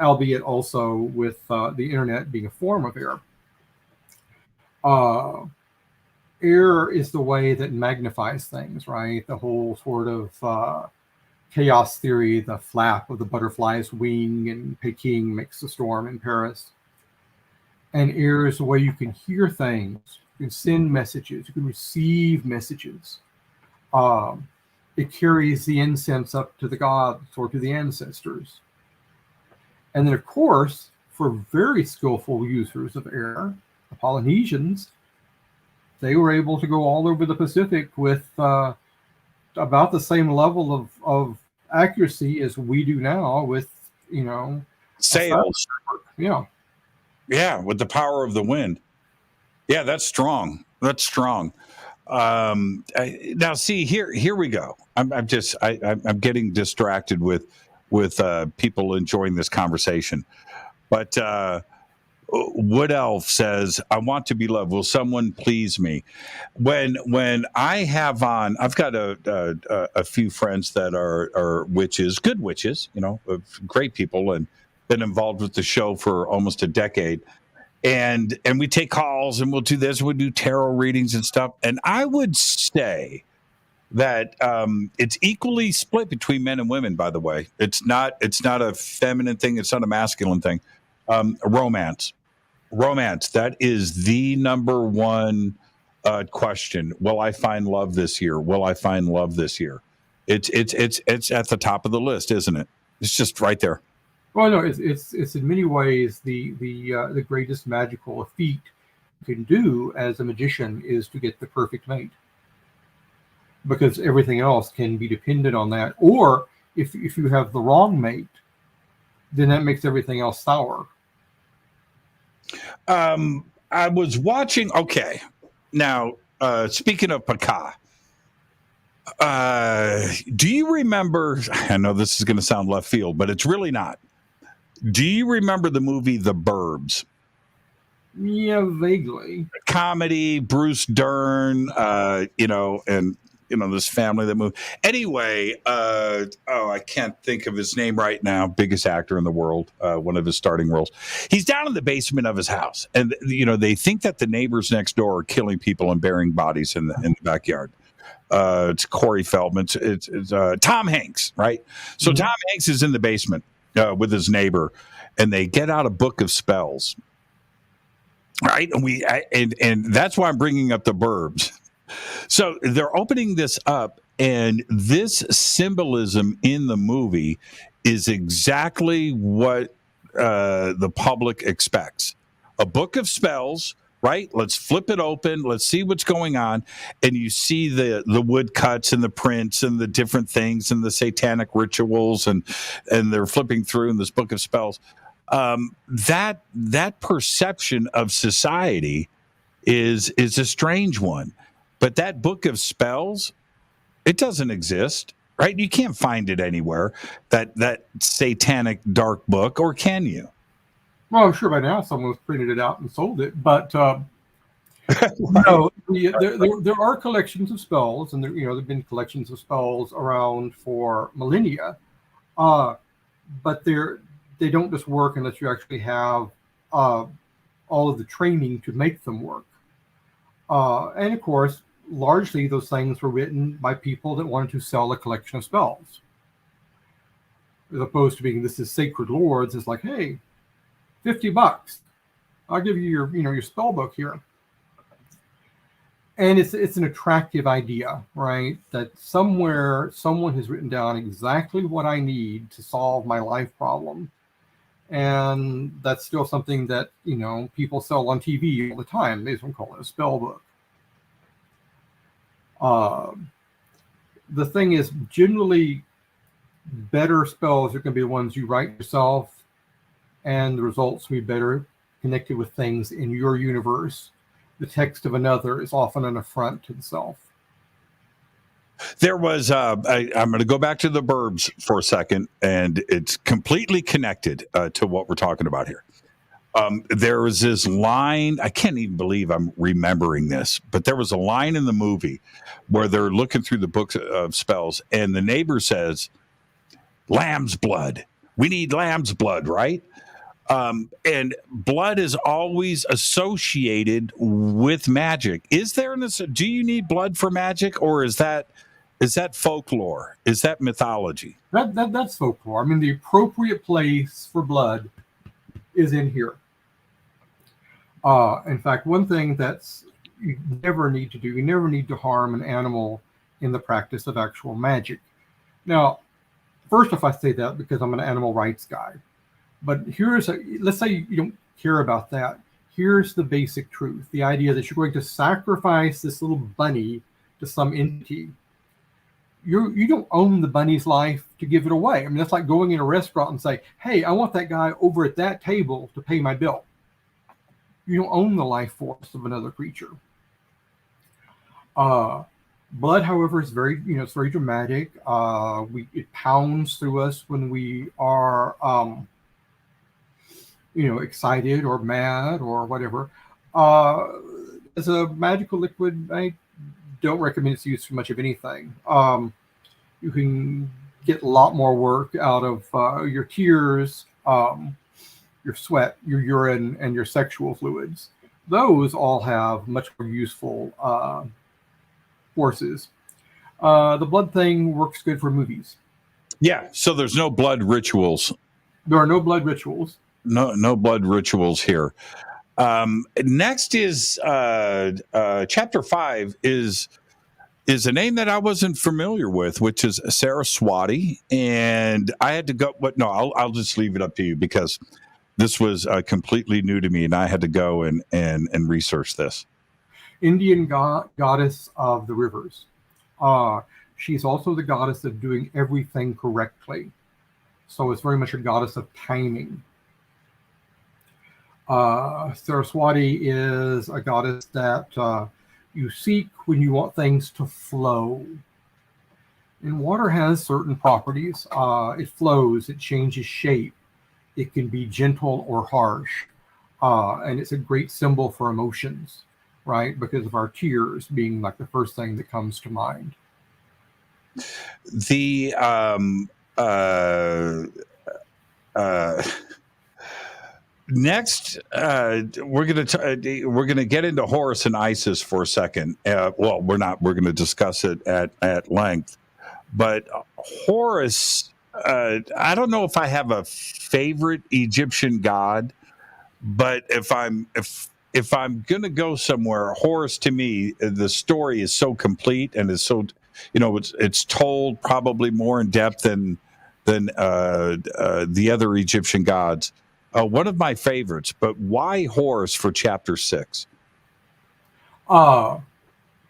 albeit also with the internet being a form of air. Air is the way that magnifies things, right? The whole sort of chaos theory, the flap of the butterfly's wing in Peking makes a storm in Paris. And air is the way you can hear things, you can send messages, you can receive messages. It carries the incense up to the gods or to the ancestors. And then, of course, for very skillful users of air, the Polynesians, they were able to go all over the Pacific with about the same level of accuracy as we do now with, sails. Yeah, with the power of the wind. Yeah, that's strong. Now, see, here we go. I'm getting distracted with people enjoying this conversation, but. Wood Elf says, I want to be loved. Will someone please me? When I have on, I've got a few friends that are witches, good witches, great people, and been involved with the show for almost a decade. And we take calls and we'll do this, we'll do tarot readings and stuff. And I would say that it's equally split between men and women, by the way. It's not a feminine thing, it's not a masculine thing. Romance, that is the number one question. Will I find love this year? It's at the top of the list, isn't it? It's just right there. Well, no, it's in many ways the greatest magical feat you can do as a magician is to get the perfect mate, because everything else can be dependent on that. Or if you have the wrong mate, then that makes everything else sour. I was watching. Okay, now speaking of Paka, do you remember? I know this is going to sound left field, but it's really not. Do you remember the movie The Burbs? Yeah, vaguely. Comedy, Bruce Dern, and this family that moved. Anyway, I can't think of his name right now. Biggest actor in the world, one of his starting roles. He's down in the basement of his house, and they think that the neighbors next door are killing people and burying bodies in the backyard. It's Corey Feldman. It's Tom Hanks, right? So Tom Hanks is in the basement with his neighbor, and they get out a book of spells, right? And that's why I'm bringing up the Burbs. So they're opening this up, and this symbolism in the movie is exactly what the public expects. A book of spells, right? Let's flip it open. Let's see what's going on. And you see the woodcuts and the prints and the different things and the satanic rituals, and they're flipping through in this book of spells. That perception of society is a strange one. But that book of spells, it doesn't exist, right? You can't find it anywhere, that satanic dark book, or can you? Well, I'm sure by now someone's printed it out and sold it, but no, there are collections of spells, and there've been collections of spells around for millennia, but they don't just work unless you actually have all of the training to make them work. And of course, largely those things were written by people that wanted to sell a collection of spells, as opposed to being, this is sacred lords. It's like, hey, $50, I'll give you your spell book here. And it's an attractive idea, right? That somewhere someone has written down exactly what I need to solve my life problem. And that's still something that, people sell on TV all the time. They just call it a spell book. The thing is, generally, better spells are going to be the ones you write yourself, and the results will be better connected with things in your universe. The text of another is often an affront to the self. There was, I'm going to go back to the Burbs for a second, and it's completely connected to what we're talking about here. There was this line, I can't even believe I'm remembering this, but there was a line in the movie where they're looking through the book of spells, and the neighbor says, lamb's blood. We need lamb's blood, right? And blood is always associated with magic. Is there do you need blood for magic, or is that folklore? Is that mythology? That's folklore. I mean, the appropriate place for blood is in here. In fact, one thing you never need to do, you never need to harm an animal in the practice of actual magic. Now, first off, I say that because I'm an animal rights guy. But let's say you don't care about that. Here's the basic truth. The idea that you're going to sacrifice this little bunny to some entity. You don't own the bunny's life to give it away. I mean, that's like going in a restaurant and say, hey, I want that guy over at that table to pay my bill. You don't own the life force of another creature. Blood, however, is very, it's very dramatic. It pounds through us when we are, excited or mad or whatever. As a magical liquid, I don't recommend its use for much of anything. You can get a lot more work out of your tears, your sweat, your urine, and your sexual fluids. Those all have much more useful forces. The blood thing works good for movies. Yeah, so there's no blood rituals. There are no blood rituals. No blood rituals here. Next is chapter 5 is a name that I wasn't familiar with, which is Saraswati, and I had to go. But no, I'll just leave it up to you because this was completely new to me, and I had to go and research this. Indian goddess of the rivers. She's also the goddess of doing everything correctly. So it's very much a goddess of timing. Saraswati is a goddess that you seek when you want things to flow. And water has certain properties. It flows, it changes shape. It can be gentle or harsh. And it's a great symbol for emotions, right? Because of our tears being like the first thing that comes to mind. The next, we're gonna get into Horus and Isis for a second. Well, we're not. We're gonna discuss it at length. But Horus, I don't know if I have a favorite Egyptian god, but if I'm gonna go somewhere, Horus, to me, the story is so complete and is so, it's told probably more in depth than the other Egyptian gods. One of my favorites, but why Horus for chapter 6?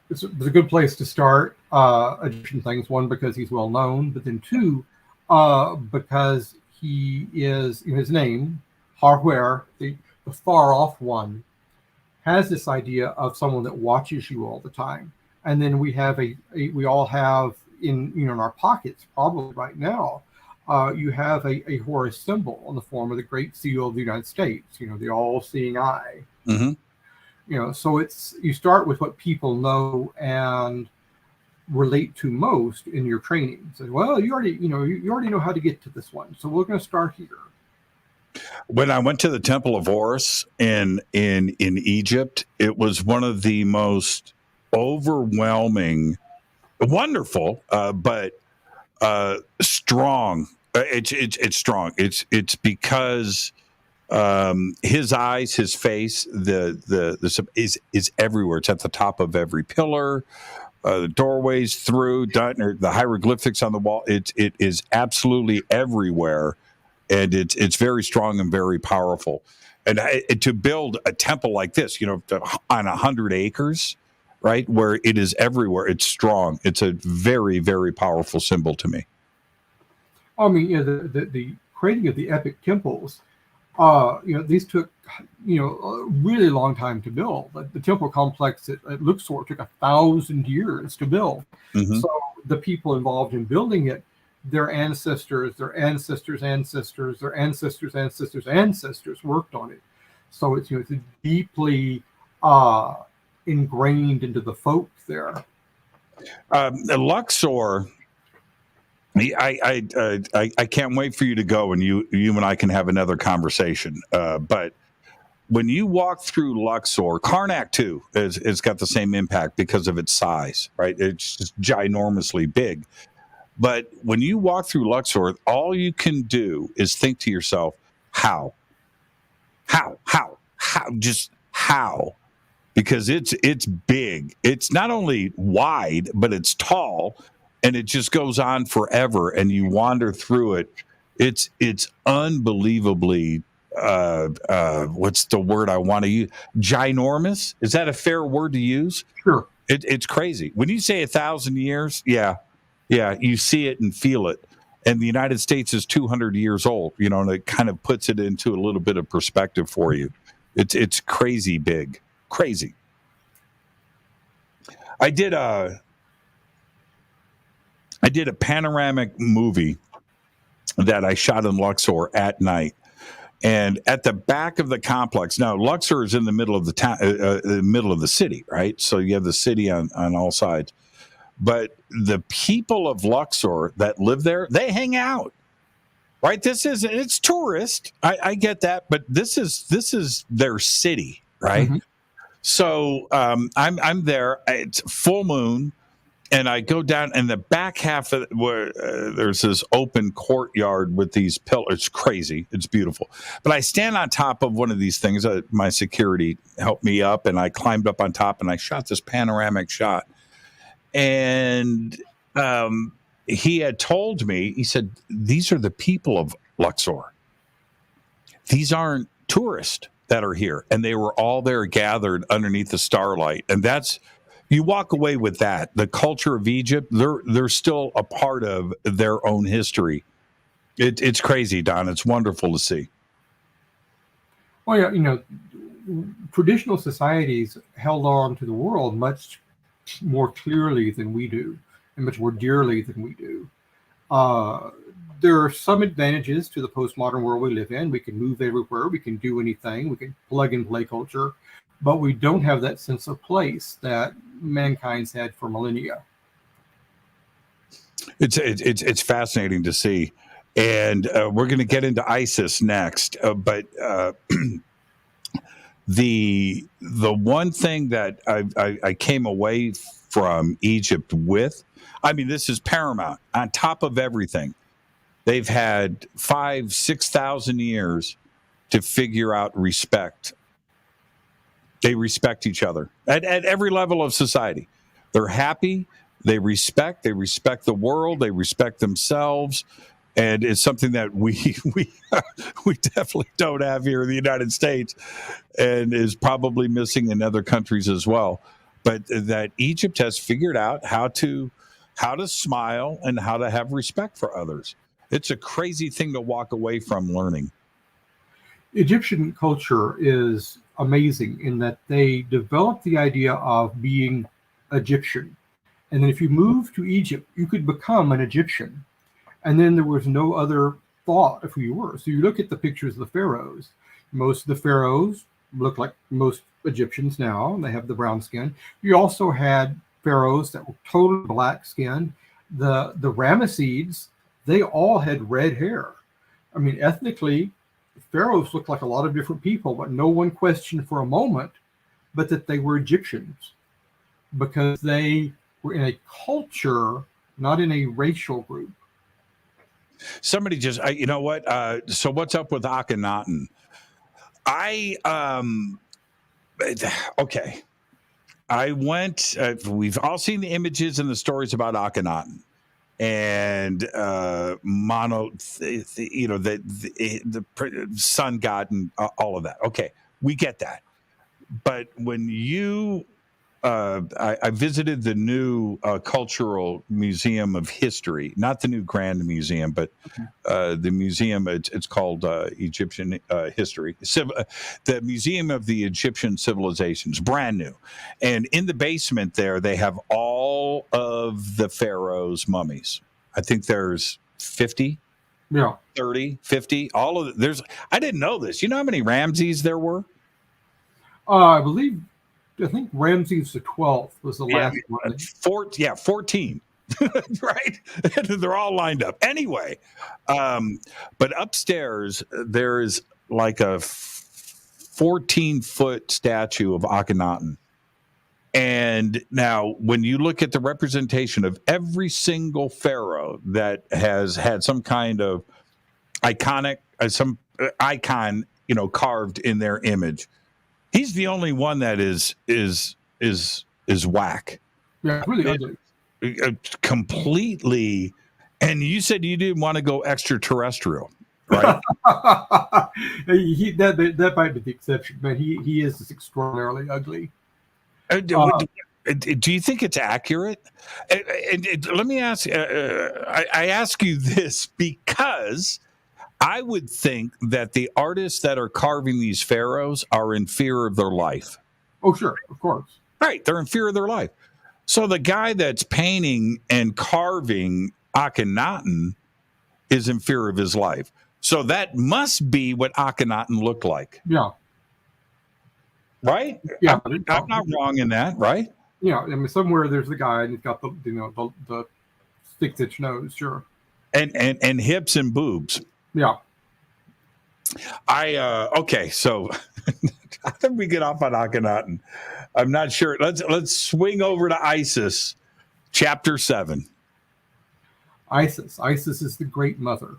It's a good place to start Egyptian things. One, because he's well known, but then two, because he is, his name, Harwer, the far off one, has this idea of someone that watches you all the time. And then we have we all have in our pockets, probably right now, you have a Horus symbol on the form of the Great Seal of the United States, the all-seeing eye. Mm-hmm. So you start with what people know and relate to most in your training. So, well, you already know how to get to this one, so we're going to start here. When I went to the Temple of Horus in Egypt, it was one of the most overwhelming, wonderful, but strong. It's strong. It's because his eyes, his face, the is everywhere. It's at the top of every pillar, the doorways through, the hieroglyphics on the wall. It is absolutely everywhere, and it's very strong and very powerful. And to build a temple like this, on 100 acres, right, where it is everywhere, it's strong. It's a very, very powerful symbol to me. I mean, the creating of the epic temples, these took, a really long time to build. The temple complex at Luxor took 1,000 years to build. Mm-hmm. So the people involved in building it, their ancestors, their ancestors' ancestors, their ancestors' ancestors' ancestors worked on it. So it's deeply ingrained into the folk there. Luxor. I can't wait for you to go, and you and I can have another conversation. But when you walk through Luxor, Karnak too has got the same impact because of its size, right? It's just ginormously big. But when you walk through Luxor, all you can do is think to yourself, how? Just how? Because it's big. It's not only wide, but it's tall. And it just goes on forever, and you wander through it. It's unbelievably, what's the word I want to use? Ginormous? Is that a fair word to use? Sure. It's crazy. When you say 1,000 years, yeah, you see it and feel it. And the United States is 200 years old, and it kind of puts it into a little bit of perspective for you. It's crazy big, crazy. I did a panoramic movie that I shot in Luxor at night, and at the back of the complex. Now, Luxor is in the middle of the town, the middle of the city, right? So you have the city on all sides. But the people of Luxor that live there, they hang out, right? It's tourist. I get that, but this is their city, right? Mm-hmm. So I'm there. It's full moon. And I go down in the back half of where there's this open courtyard with these pillars. It's crazy. It's beautiful. But I stand on top of one of these things. My security helped me up, and I climbed up on top, and I shot this panoramic shot. And he had told me, he said, these are the people of Luxor. These aren't tourists that are here. And they were all there gathered underneath the starlight. And you walk away with that. The culture of Egypt, they're still a part of their own history. It's crazy, Don. It's wonderful to see. Well, yeah, traditional societies held on to the world much more clearly than we do, and much more dearly than we do. There are some advantages to the postmodern world we live in. We can move everywhere. We can do anything. We can plug and play culture. But we don't have that sense of place that mankind's had for millennia. It's fascinating to see, and we're going to get into Isis next. But the one thing that I came away from Egypt with, I mean, this is paramount. On top of everything, they've had 5,000-6,000 years to figure out respect. They respect each other at every level of society. They're happy. They respect the world, they respect themselves, and it's something that we definitely don't have here in the United States, and is probably missing in other countries as well. But that Egypt has figured out how to smile and how to have respect for others. It's a crazy thing to walk away from learning. Egyptian culture is amazing in that they developed the idea of being Egyptian. And then if you move to Egypt, you could become an Egyptian. And then there was no other thought of who you were. So you look at the pictures of the pharaohs. Most of the pharaohs look like most Egyptians now, and they have the brown skin. You also had pharaohs that were totally black skinned. The Ramessides, they all had red hair. I mean, ethnically, pharaohs looked like a lot of different people, but no one questioned for a moment but that they were Egyptians, because they were in a culture, not in a racial group. Somebody just, you know what? So what's up with Akhenaten? Okay. I went, we've all seen the images and the stories about Akhenaten and the sun god and all of that. Okay. We get that. But when you, I visited the new Cultural Museum of History, not the new Grand Museum, but the museum, it's called Egyptian History, the Museum of the Egyptian Civilizations, brand new. And in the basement there, they have all of the pharaohs' mummies. I think there's 50, 30, 50, all of there's, I didn't know this. You know how many Ramses there were? I think Ramses the 12th was the last one. 14. Right? They're all lined up. Anyway, but upstairs, there's like a 14-foot statue of Akhenaten. And now, when you look at the representation of every single pharaoh that has had some kind of iconic, some icon, carved in their image, he's the only one that is whack. Yeah, really ugly. Completely. And you said you didn't want to go extraterrestrial, right? That might be the exception, but he is extraordinarily ugly. Do you think it's accurate? And let me ask. I ask you this because I would think that the artists that are carving these pharaohs are in fear of their life. Oh, sure, of course. Right, they're in fear of their life. So the guy that's painting and carving Akhenaten is in fear of his life. So that must be what Akhenaten looked like. Yeah. Right? Yeah. I'm not wrong in that, right? Yeah, I mean, somewhere there's the guy and he's got the thick nose, sure. And hips and boobs. Yeah. Okay, so how did we get off on Akhenaten? I'm not sure. Let's swing over to Isis, chapter 7. Isis is the great mother.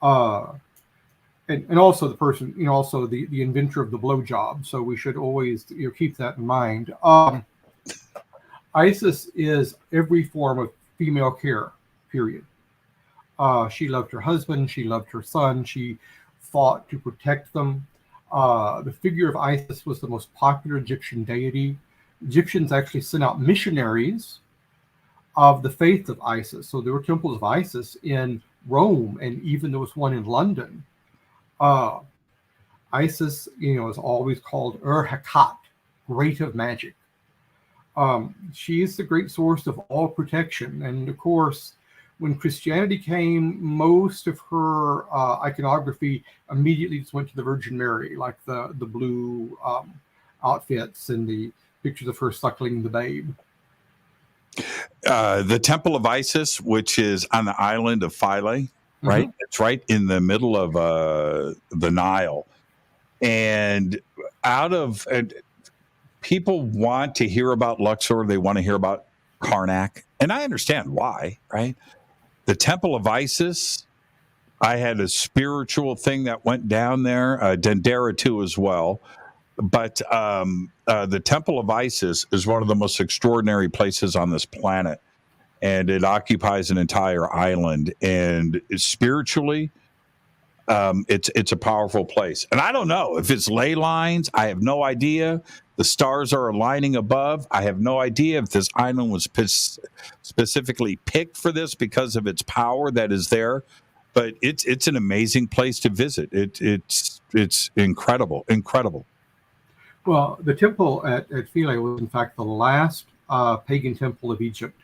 And also the person, also the inventor of the blowjob. So we should always keep that in mind. Isis is every form of female care, period. She loved her husband. She loved her son. She fought to protect them. The figure of Isis was the most popular Egyptian deity. Egyptians actually sent out missionaries of the faith of Isis. So there were temples of Isis in Rome, and even there was one in London. Isis, is always called Hakat, great of magic. She is the great source of all protection. And of course, when Christianity came, most of her iconography immediately just went to the Virgin Mary, like the blue outfits and the pictures of her suckling the babe. The Temple of Isis, which is on the island of Philae, right? It's right in the middle of the Nile. And people want to hear about Luxor. They want to hear about Karnak. And I understand why, right? The Temple of Isis, I had a spiritual thing that went down there. Dendera too as well. But the Temple of Isis is one of the most extraordinary places on this planet. And it occupies an entire island. And spiritually, it's a powerful place. And I don't know if it's ley lines. I have no idea. The stars are aligning above. I have no idea if this island was specifically picked for this because of its power that is there. But it's an amazing place to visit. It's incredible. Well, the temple at Philae was, in fact, the last pagan temple of Egypt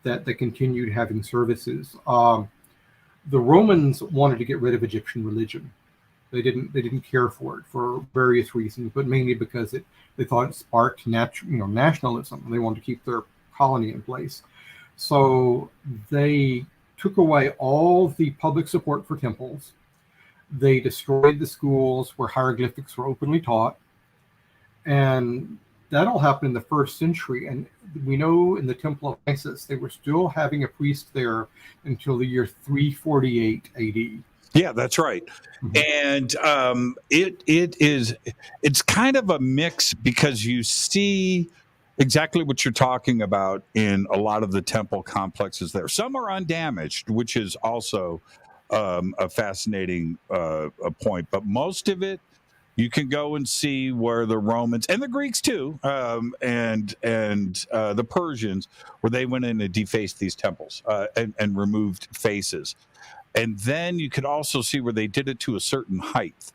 that continued having services. The Romans wanted to get rid of Egyptian religion. They didn't care for it for various reasons, but mainly because they thought it sparked nationalism. They wanted to keep their colony in place. So they took away all the public support for temples. They destroyed the schools where hieroglyphics were openly taught. And that all happened in the 1st century. And we know in the Temple of Isis, they were still having a priest there until the year 348 AD. Yeah, that's right. And it's kind of a mix because you see exactly what you're talking about in a lot of the temple complexes there. Some are undamaged, which is also a fascinating point. But most of it, you can go and see where the Romans and the Greeks too, and the Persians, where they went in and defaced these temples and removed faces. And then you could also see where they did it to a certain height.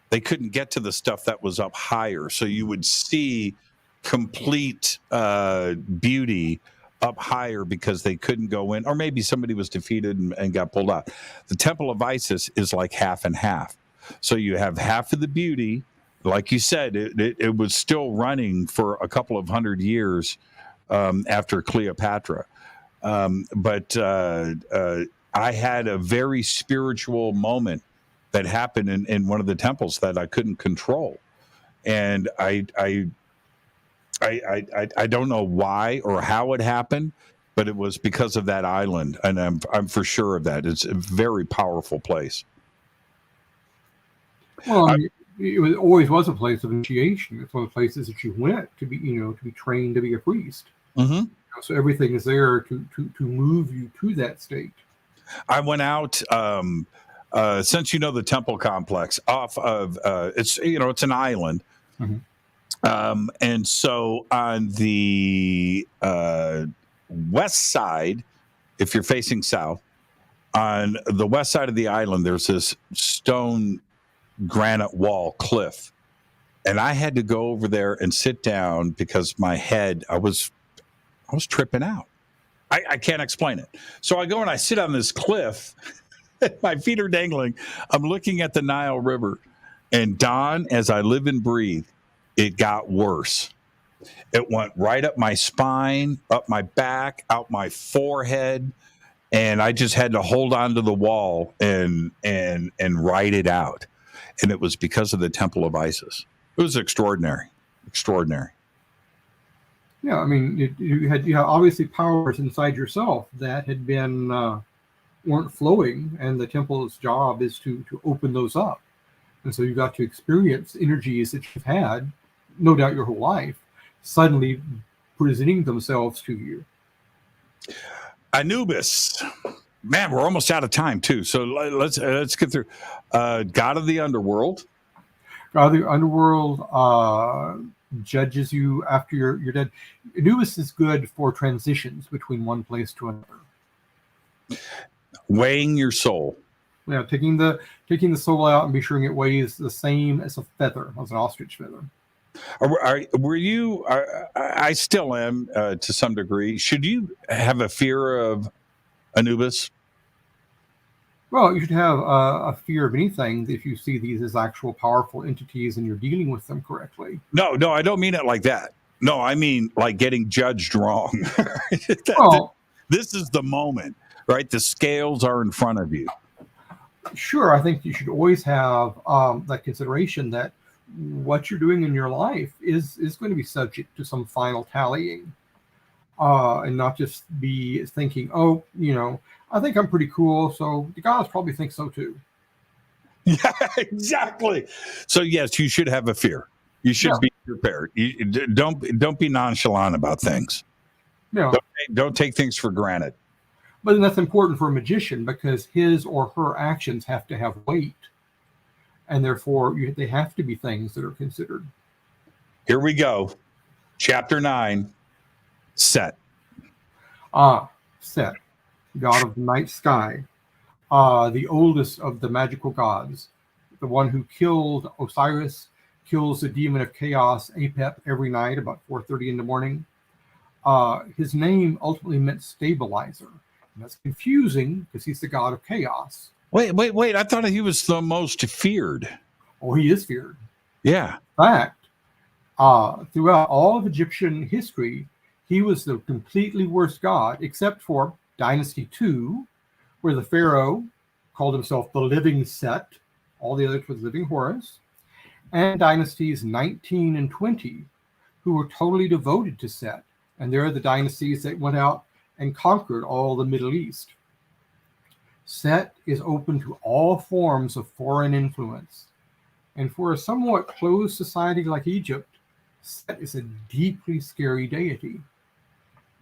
They couldn't get to the stuff that was up higher. So you would see complete beauty up higher because they couldn't go in, or maybe somebody was defeated and got pulled out. The Temple of Isis is like half and half. So you have half of the beauty. Like you said, it was still running for a couple of 100 years after Cleopatra. But I had a very spiritual moment that happened in one of the temples that I couldn't control. And I don't know why or how it happened, but it was because of that island. And I'm for sure of that. It's a very powerful place. Well, it always was a place of initiation. It's one of the places that you went to be trained to be a priest. Mm-hmm. So everything is there to move you to that state. I went out since the temple complex off of it's an island, and so on the west side, if you're facing south, on the west side of the island, there's this stone granite wall cliff, and I had to go over there and sit down because my head, I was tripping out. I can't explain it. So I go and I sit on this cliff. My feet are dangling. I'm looking at the Nile River. And Don, as I live and breathe, it got worse. It went right up my spine, up my back, out my forehead. And I just had to hold on to the wall and ride it out. And it was because of the Temple of Isis. It was extraordinary. Yeah, I mean, you had obviously powers inside yourself that had been weren't flowing, and the temple's job is to open those up, and so you got to experience energies that you've had, no doubt, your whole life, suddenly presenting themselves to you. Anubis, man, we're almost out of time too, so let's get through. God of the underworld. God of the underworld judges you after you're dead. Anubis is good for transitions between one place to another. Weighing your soul. Yeah, taking the soul out and be sure it weighs the same as a feather, as an ostrich feather. Were you? I still am to some degree. Should you have a fear of Anubis? Well, you should have a fear of anything if you see these as actual powerful entities and you're dealing with them correctly. No, I don't mean it like that. No, I mean like getting judged wrong. Well, This is the moment, right? The scales are in front of you. sure, I think you should always have that consideration that what you're doing in your life is going to be subject to some final tallying, and not just be thinking, oh, I think I'm pretty cool, so the gods probably think so too. Yeah, exactly. So yes, you should have a fear. You should be prepared. Don't be nonchalant about things. Yeah. Don't take things for granted. But then that's important for a magician because his or her actions have to have weight, and therefore they have to be things that are considered. Here we go. Chapter 9, Set. Set, god of the night sky, the oldest of the magical gods, the one who killed Osiris, kills the demon of chaos, Apep, every night about 4:30 in the morning. His name ultimately meant stabilizer. And that's confusing because he's the god of chaos. Wait. I thought he was the most feared. Oh, he is feared. Yeah. In fact, throughout all of Egyptian history, he was the completely worst god, except for Dynasty 2, where the pharaoh called himself the living Set. All the others were the living Horus. And dynasties 19 and 20, who were totally devoted to Set. And they're the dynasties that went out and conquered all the Middle East. Set is open to all forms of foreign influence. And for a somewhat closed society like Egypt, Set is a deeply scary deity.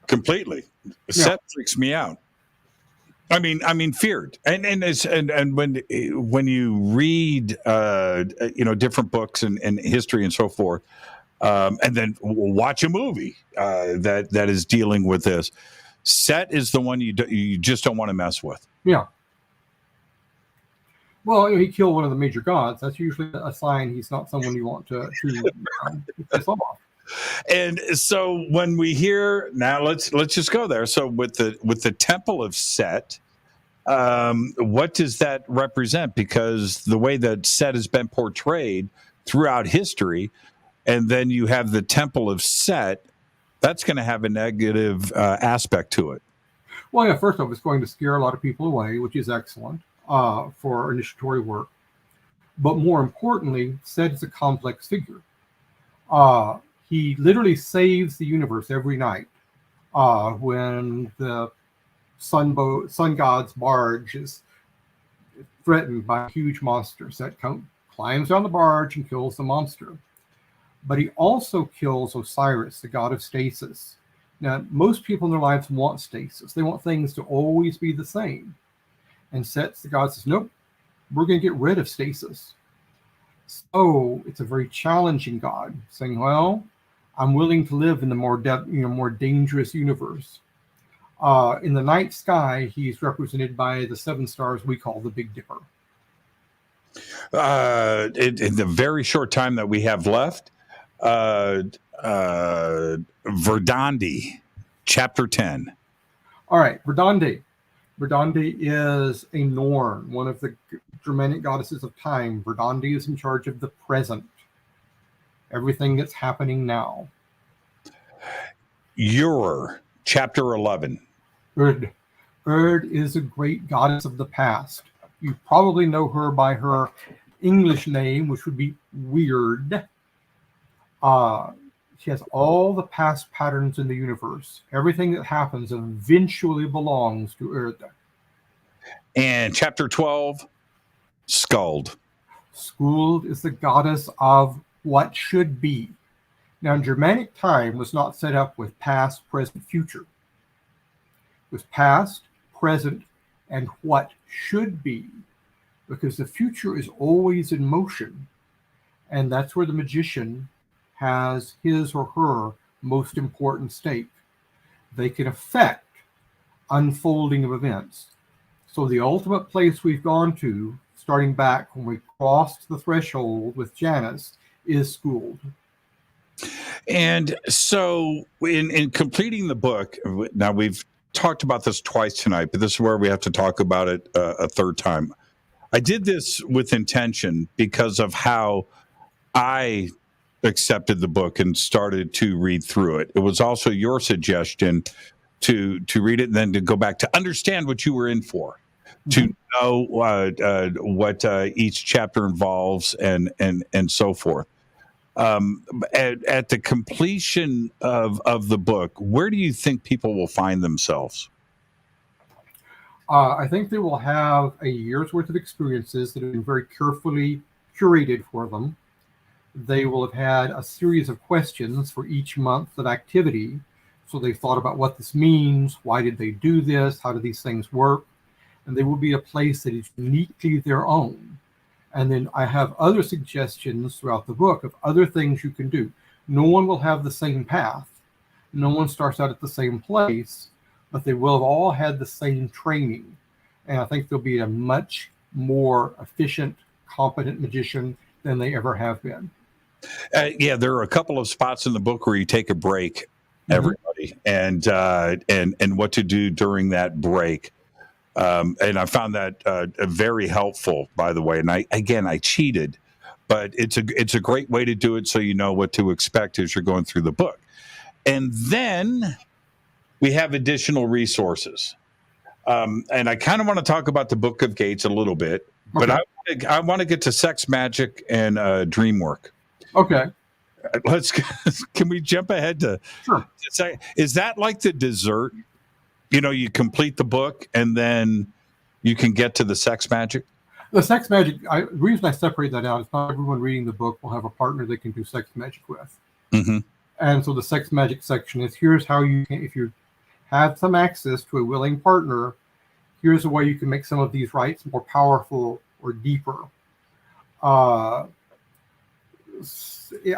Completely. Set freaks me out. I mean, feared. And when you read different books and history and so forth, and then watch a movie that is dealing with this, Set is the one you just don't want to mess with. Yeah. Well, he killed one of the major gods. That's usually a sign he's not someone you want to piss off. And so when we hear now, let's just go there. So with the Temple of Set, what does that represent? Because the way that Set has been portrayed throughout history, and then you have the Temple of Set, that's going to have a negative aspect to it. Well, yeah, first off, it's going to scare a lot of people away, which is excellent for initiatory work. But more importantly, Set is a complex figure. He literally saves the universe every night when the sun god's barge is threatened by a huge monster. Set climbs down the barge and kills the monster. But he also kills Osiris, the god of stasis. Now, most people in their lives want stasis. They want things to always be the same. And the god says, nope, we're going to get rid of stasis. So it's a very challenging god, saying, well, I'm willing to live in the more dangerous universe. In the night sky, he's represented by the 7 stars we call the Big Dipper. In the very short time that we have left, Verdandi, chapter 10. All right, Verdandi. Verdandi is a Norn, one of the Germanic goddesses of time. Verdandi is in charge of the present, everything that's happening now. Ur, chapter 11. Urd is a great goddess of the past. You probably know her by her English name, which would be Weird. She has all the past patterns in the universe. Everything that happens eventually belongs to Urd. And chapter 12, Skuld. Skuld is the goddess of what should be. Now, Germanic time was not set up with past, present, future. It was past, present, and what should be, because the future is always in motion, and that's where the magician has his or her most important stake. They can affect unfolding of events. So the ultimate place we've gone to, starting back when we crossed the threshold with Janus, is Skuld. And so in completing the book, now we've talked about this twice tonight, but this is where we have to talk about it a third time. I did this with intention because of how I accepted the book and started to read through it. It was also your suggestion to read it and then to go back to understand what you were in for, to know what each chapter involves and so forth. At the completion of the book, where do you think people will find themselves? I think they will have a year's worth of experiences that have been very carefully curated for them. They will have had a series of questions for each month of activity. So they've thought about what this means, why did they do this, how do these things work, and they will be a place that is uniquely their own. And then I have other suggestions throughout the book of other things you can do. No one will have the same path. No one starts out at the same place, but they will have all had the same training. And I think they'll be a much more efficient, competent magician than they ever have been. Yeah, there are a couple of spots in the book where you take a break, everybody, and what to do during that break. And I found that very helpful, by the way. And I cheated, but it's a great way to do it so you know what to expect as you're going through the book. And then we have additional resources. And I kind of want to talk about the Book of Gates a little bit, but I want to get to sex magic and dream work. Okay. Can we jump ahead to? Sure. Is that like the dessert? You know, you complete the book and then you can get to the sex magic? The sex magic, the reason I separate that out is not everyone reading the book will have a partner they can do sex magic with. Mm-hmm. And so the sex magic section is here's how you can, if you have some access to a willing partner, here's a way you can make some of these rites more powerful or deeper.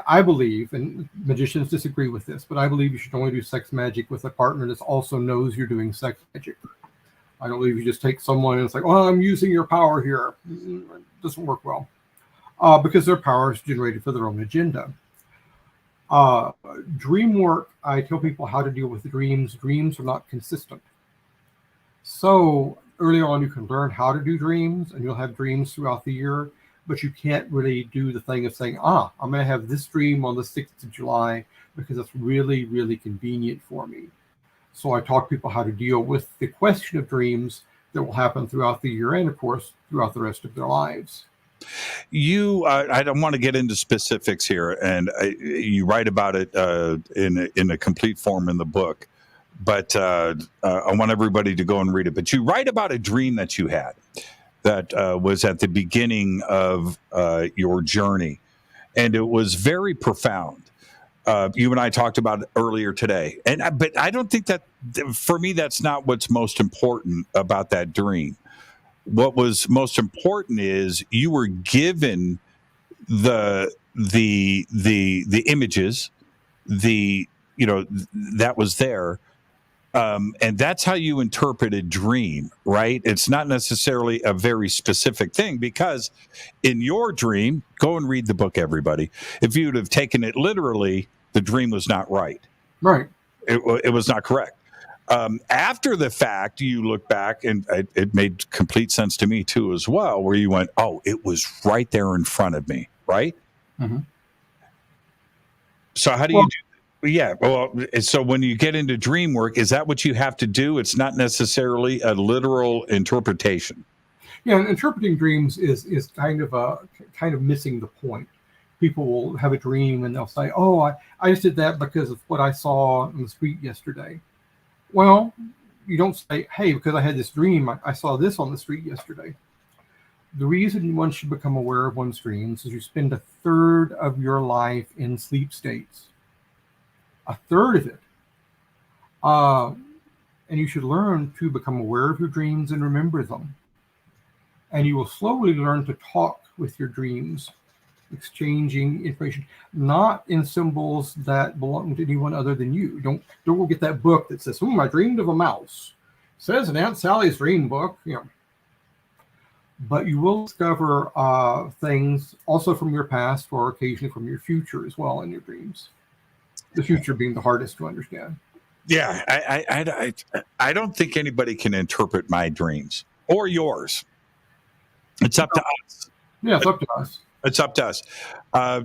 I believe, and magicians disagree with this, but I believe you should only do sex magic with a partner that also knows you're doing sex magic. I don't believe you just take someone and it's like, oh, I'm using your power here. It doesn't work well because their power is generated for their own agenda. Dream work, I tell people how to deal with dreams. Dreams are not consistent. So early on, you can learn how to do dreams, and you'll have dreams throughout the year. But you can't really do the thing of saying, I'm going to have this dream on the 6th of July because it's really, really convenient for me. So I talk to people how to deal with the question of dreams that will happen throughout the year and, of course, throughout the rest of their lives. I don't want to get into specifics here, and you write about it in a complete form in the book, but I want everybody to go and read it. But you write about a dream that you had that was at the beginning of your journey, and it was very profound. You and I talked about it earlier today, but I don't think that, for me, that's not what's most important about that dream. What was most important is you were given the images, that was there. And that's how you interpret a dream, right? It's not necessarily a very specific thing, because in your dream, go and read the book, everybody. If you would have taken it literally, the dream was not right. Right. It was not correct. After the fact, you look back, and it made complete sense to me too as well, where you went, oh, it was right there in front of me, right? Mm-hmm. So how do you do? Yeah, well, so when you get into dream work, is that what you have to do? It's not necessarily a literal interpretation. Yeah, and interpreting dreams is kind of missing the point. People will have a dream and they'll say, oh, I just did that because of what I saw on the street yesterday. Well, you don't say, hey, because I had this dream, I saw this on the street yesterday. The reason one should become aware of one's dreams is you spend a third of your life in sleep states. A third of it. And you should learn to become aware of your dreams and remember them. And you will slowly learn to talk with your dreams, exchanging information, not in symbols that belong to anyone other than you. Don't go get that book that says, I dreamed of a mouse. It says in Aunt Sally's dream book, But you will discover things also from your past or occasionally from your future as well in your dreams. The future being the hardest to understand. Yeah, I don't think anybody can interpret my dreams or yours. It's up to us. Yeah, it's up to us. It's up to us.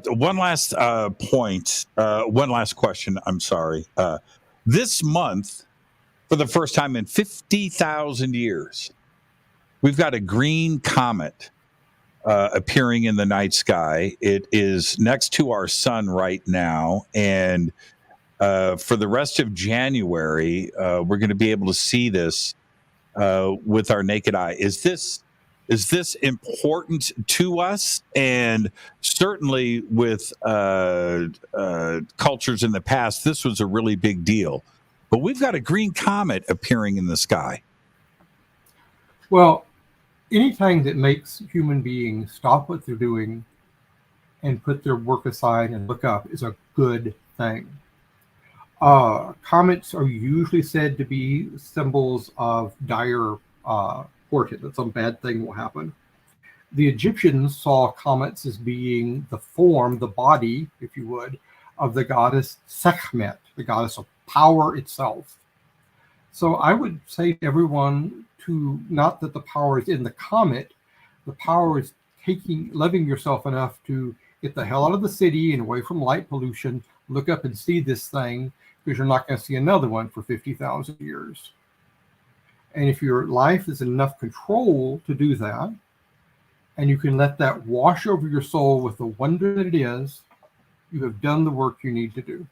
One last point. One last question. I'm sorry. This month, for the first time in 50,000 years, we've got a green comet appearing in the night sky. It is next to our sun right now, and for the rest of January, we're going to be able to see this with our naked eye. Is this important to us? And certainly with cultures in the past, this was a really big deal. But we've got a green comet appearing in the sky. Well, anything that makes human beings stop what they're doing and put their work aside and look up is a good thing. Comets are usually said to be symbols of dire portent, that some bad thing will happen. The Egyptians saw comets as being the form, the body, if you would, of the goddess Sekhmet, the goddess of power itself. So I would say to everyone to, not that the power is in the comet, the power is loving yourself enough to get the hell out of the city and away from light pollution, look up and see this thing, because you're not going to see another one for 50,000 years. And if your life is enough control to do that, and you can let that wash over your soul with the wonder that it is, you have done the work you need to do.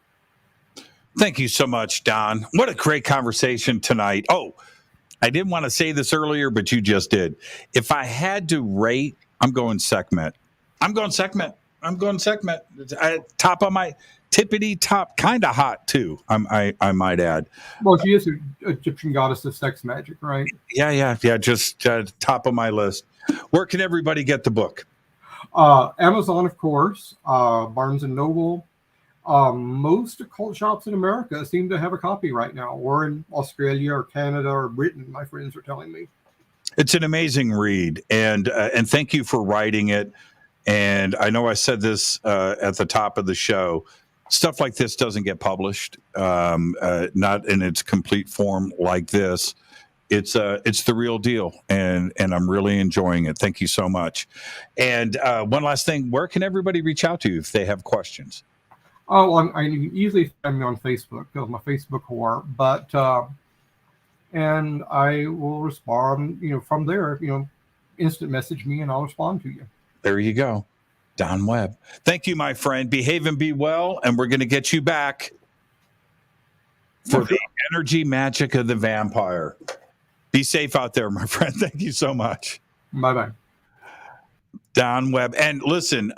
Thank you so much, Don. What a great conversation tonight. Oh, I didn't want to say this earlier, but you just did. If I had to rate, I'm going Sekhmet. Top of my tippity top, kind of hot too. I might add. Well, she is an Egyptian goddess of sex magic, right? Yeah. Just top of my list. Where can everybody get the book? Amazon, of course. Barnes and Noble. Most occult shops in America seem to have a copy right now, or in Australia or Canada or Britain, my friends are telling me. It's an amazing read, and thank you for writing it. And I know I said this at the top of the show. Stuff like this doesn't get published, not in its complete form like this. It's the real deal, and I'm really enjoying it. Thank you so much. And one last thing, where can everybody reach out to you if they have questions? Oh, I easily find me on Facebook, because I'm a Facebook whore, but and I will respond, from there, instant message me and I'll respond to you. There you go. Don Webb. Thank you, my friend. Behave and be well, and we're going to get you back for the energy magic of the vampire. Be safe out there, my friend. Thank you so much. Bye-bye. Don Webb. And listen,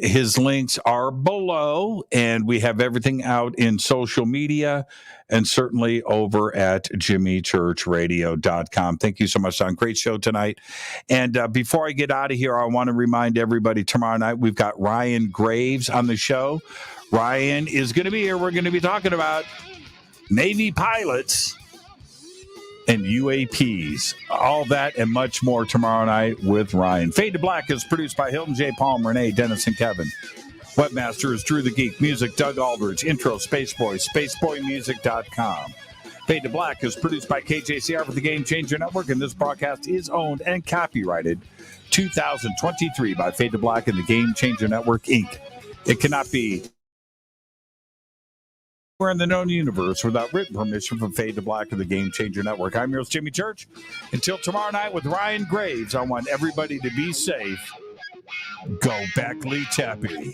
his links are below, and we have everything out in social media and certainly over at jimmychurchradio.com. Thank you so much, Don. Great show tonight. And before I get out of here, I want to remind everybody tomorrow night we've got Ryan Graves on the show. Ryan is going to be here. We're going to be talking about Navy pilots and UAPs. All that and much more tomorrow night with Ryan. Fade to Black is produced by Hilton J. Palm, Renee, Dennis, and Kevin. Webmaster is Drew the Geek. Music, Doug Aldridge. Intro, Spaceboy, spaceboymusic.com. Fade to Black is produced by KJCR for the Game Changer Network, and this broadcast is owned and copyrighted 2023 by Fade to Black and the Game Changer Network, Inc. It cannot be in the known universe without written permission from Fade to Black of the Game Changer Network. I'm yours, Jimmy Church. Until tomorrow night with Ryan Graves, I want everybody to be safe. Go back, Lee Chappie.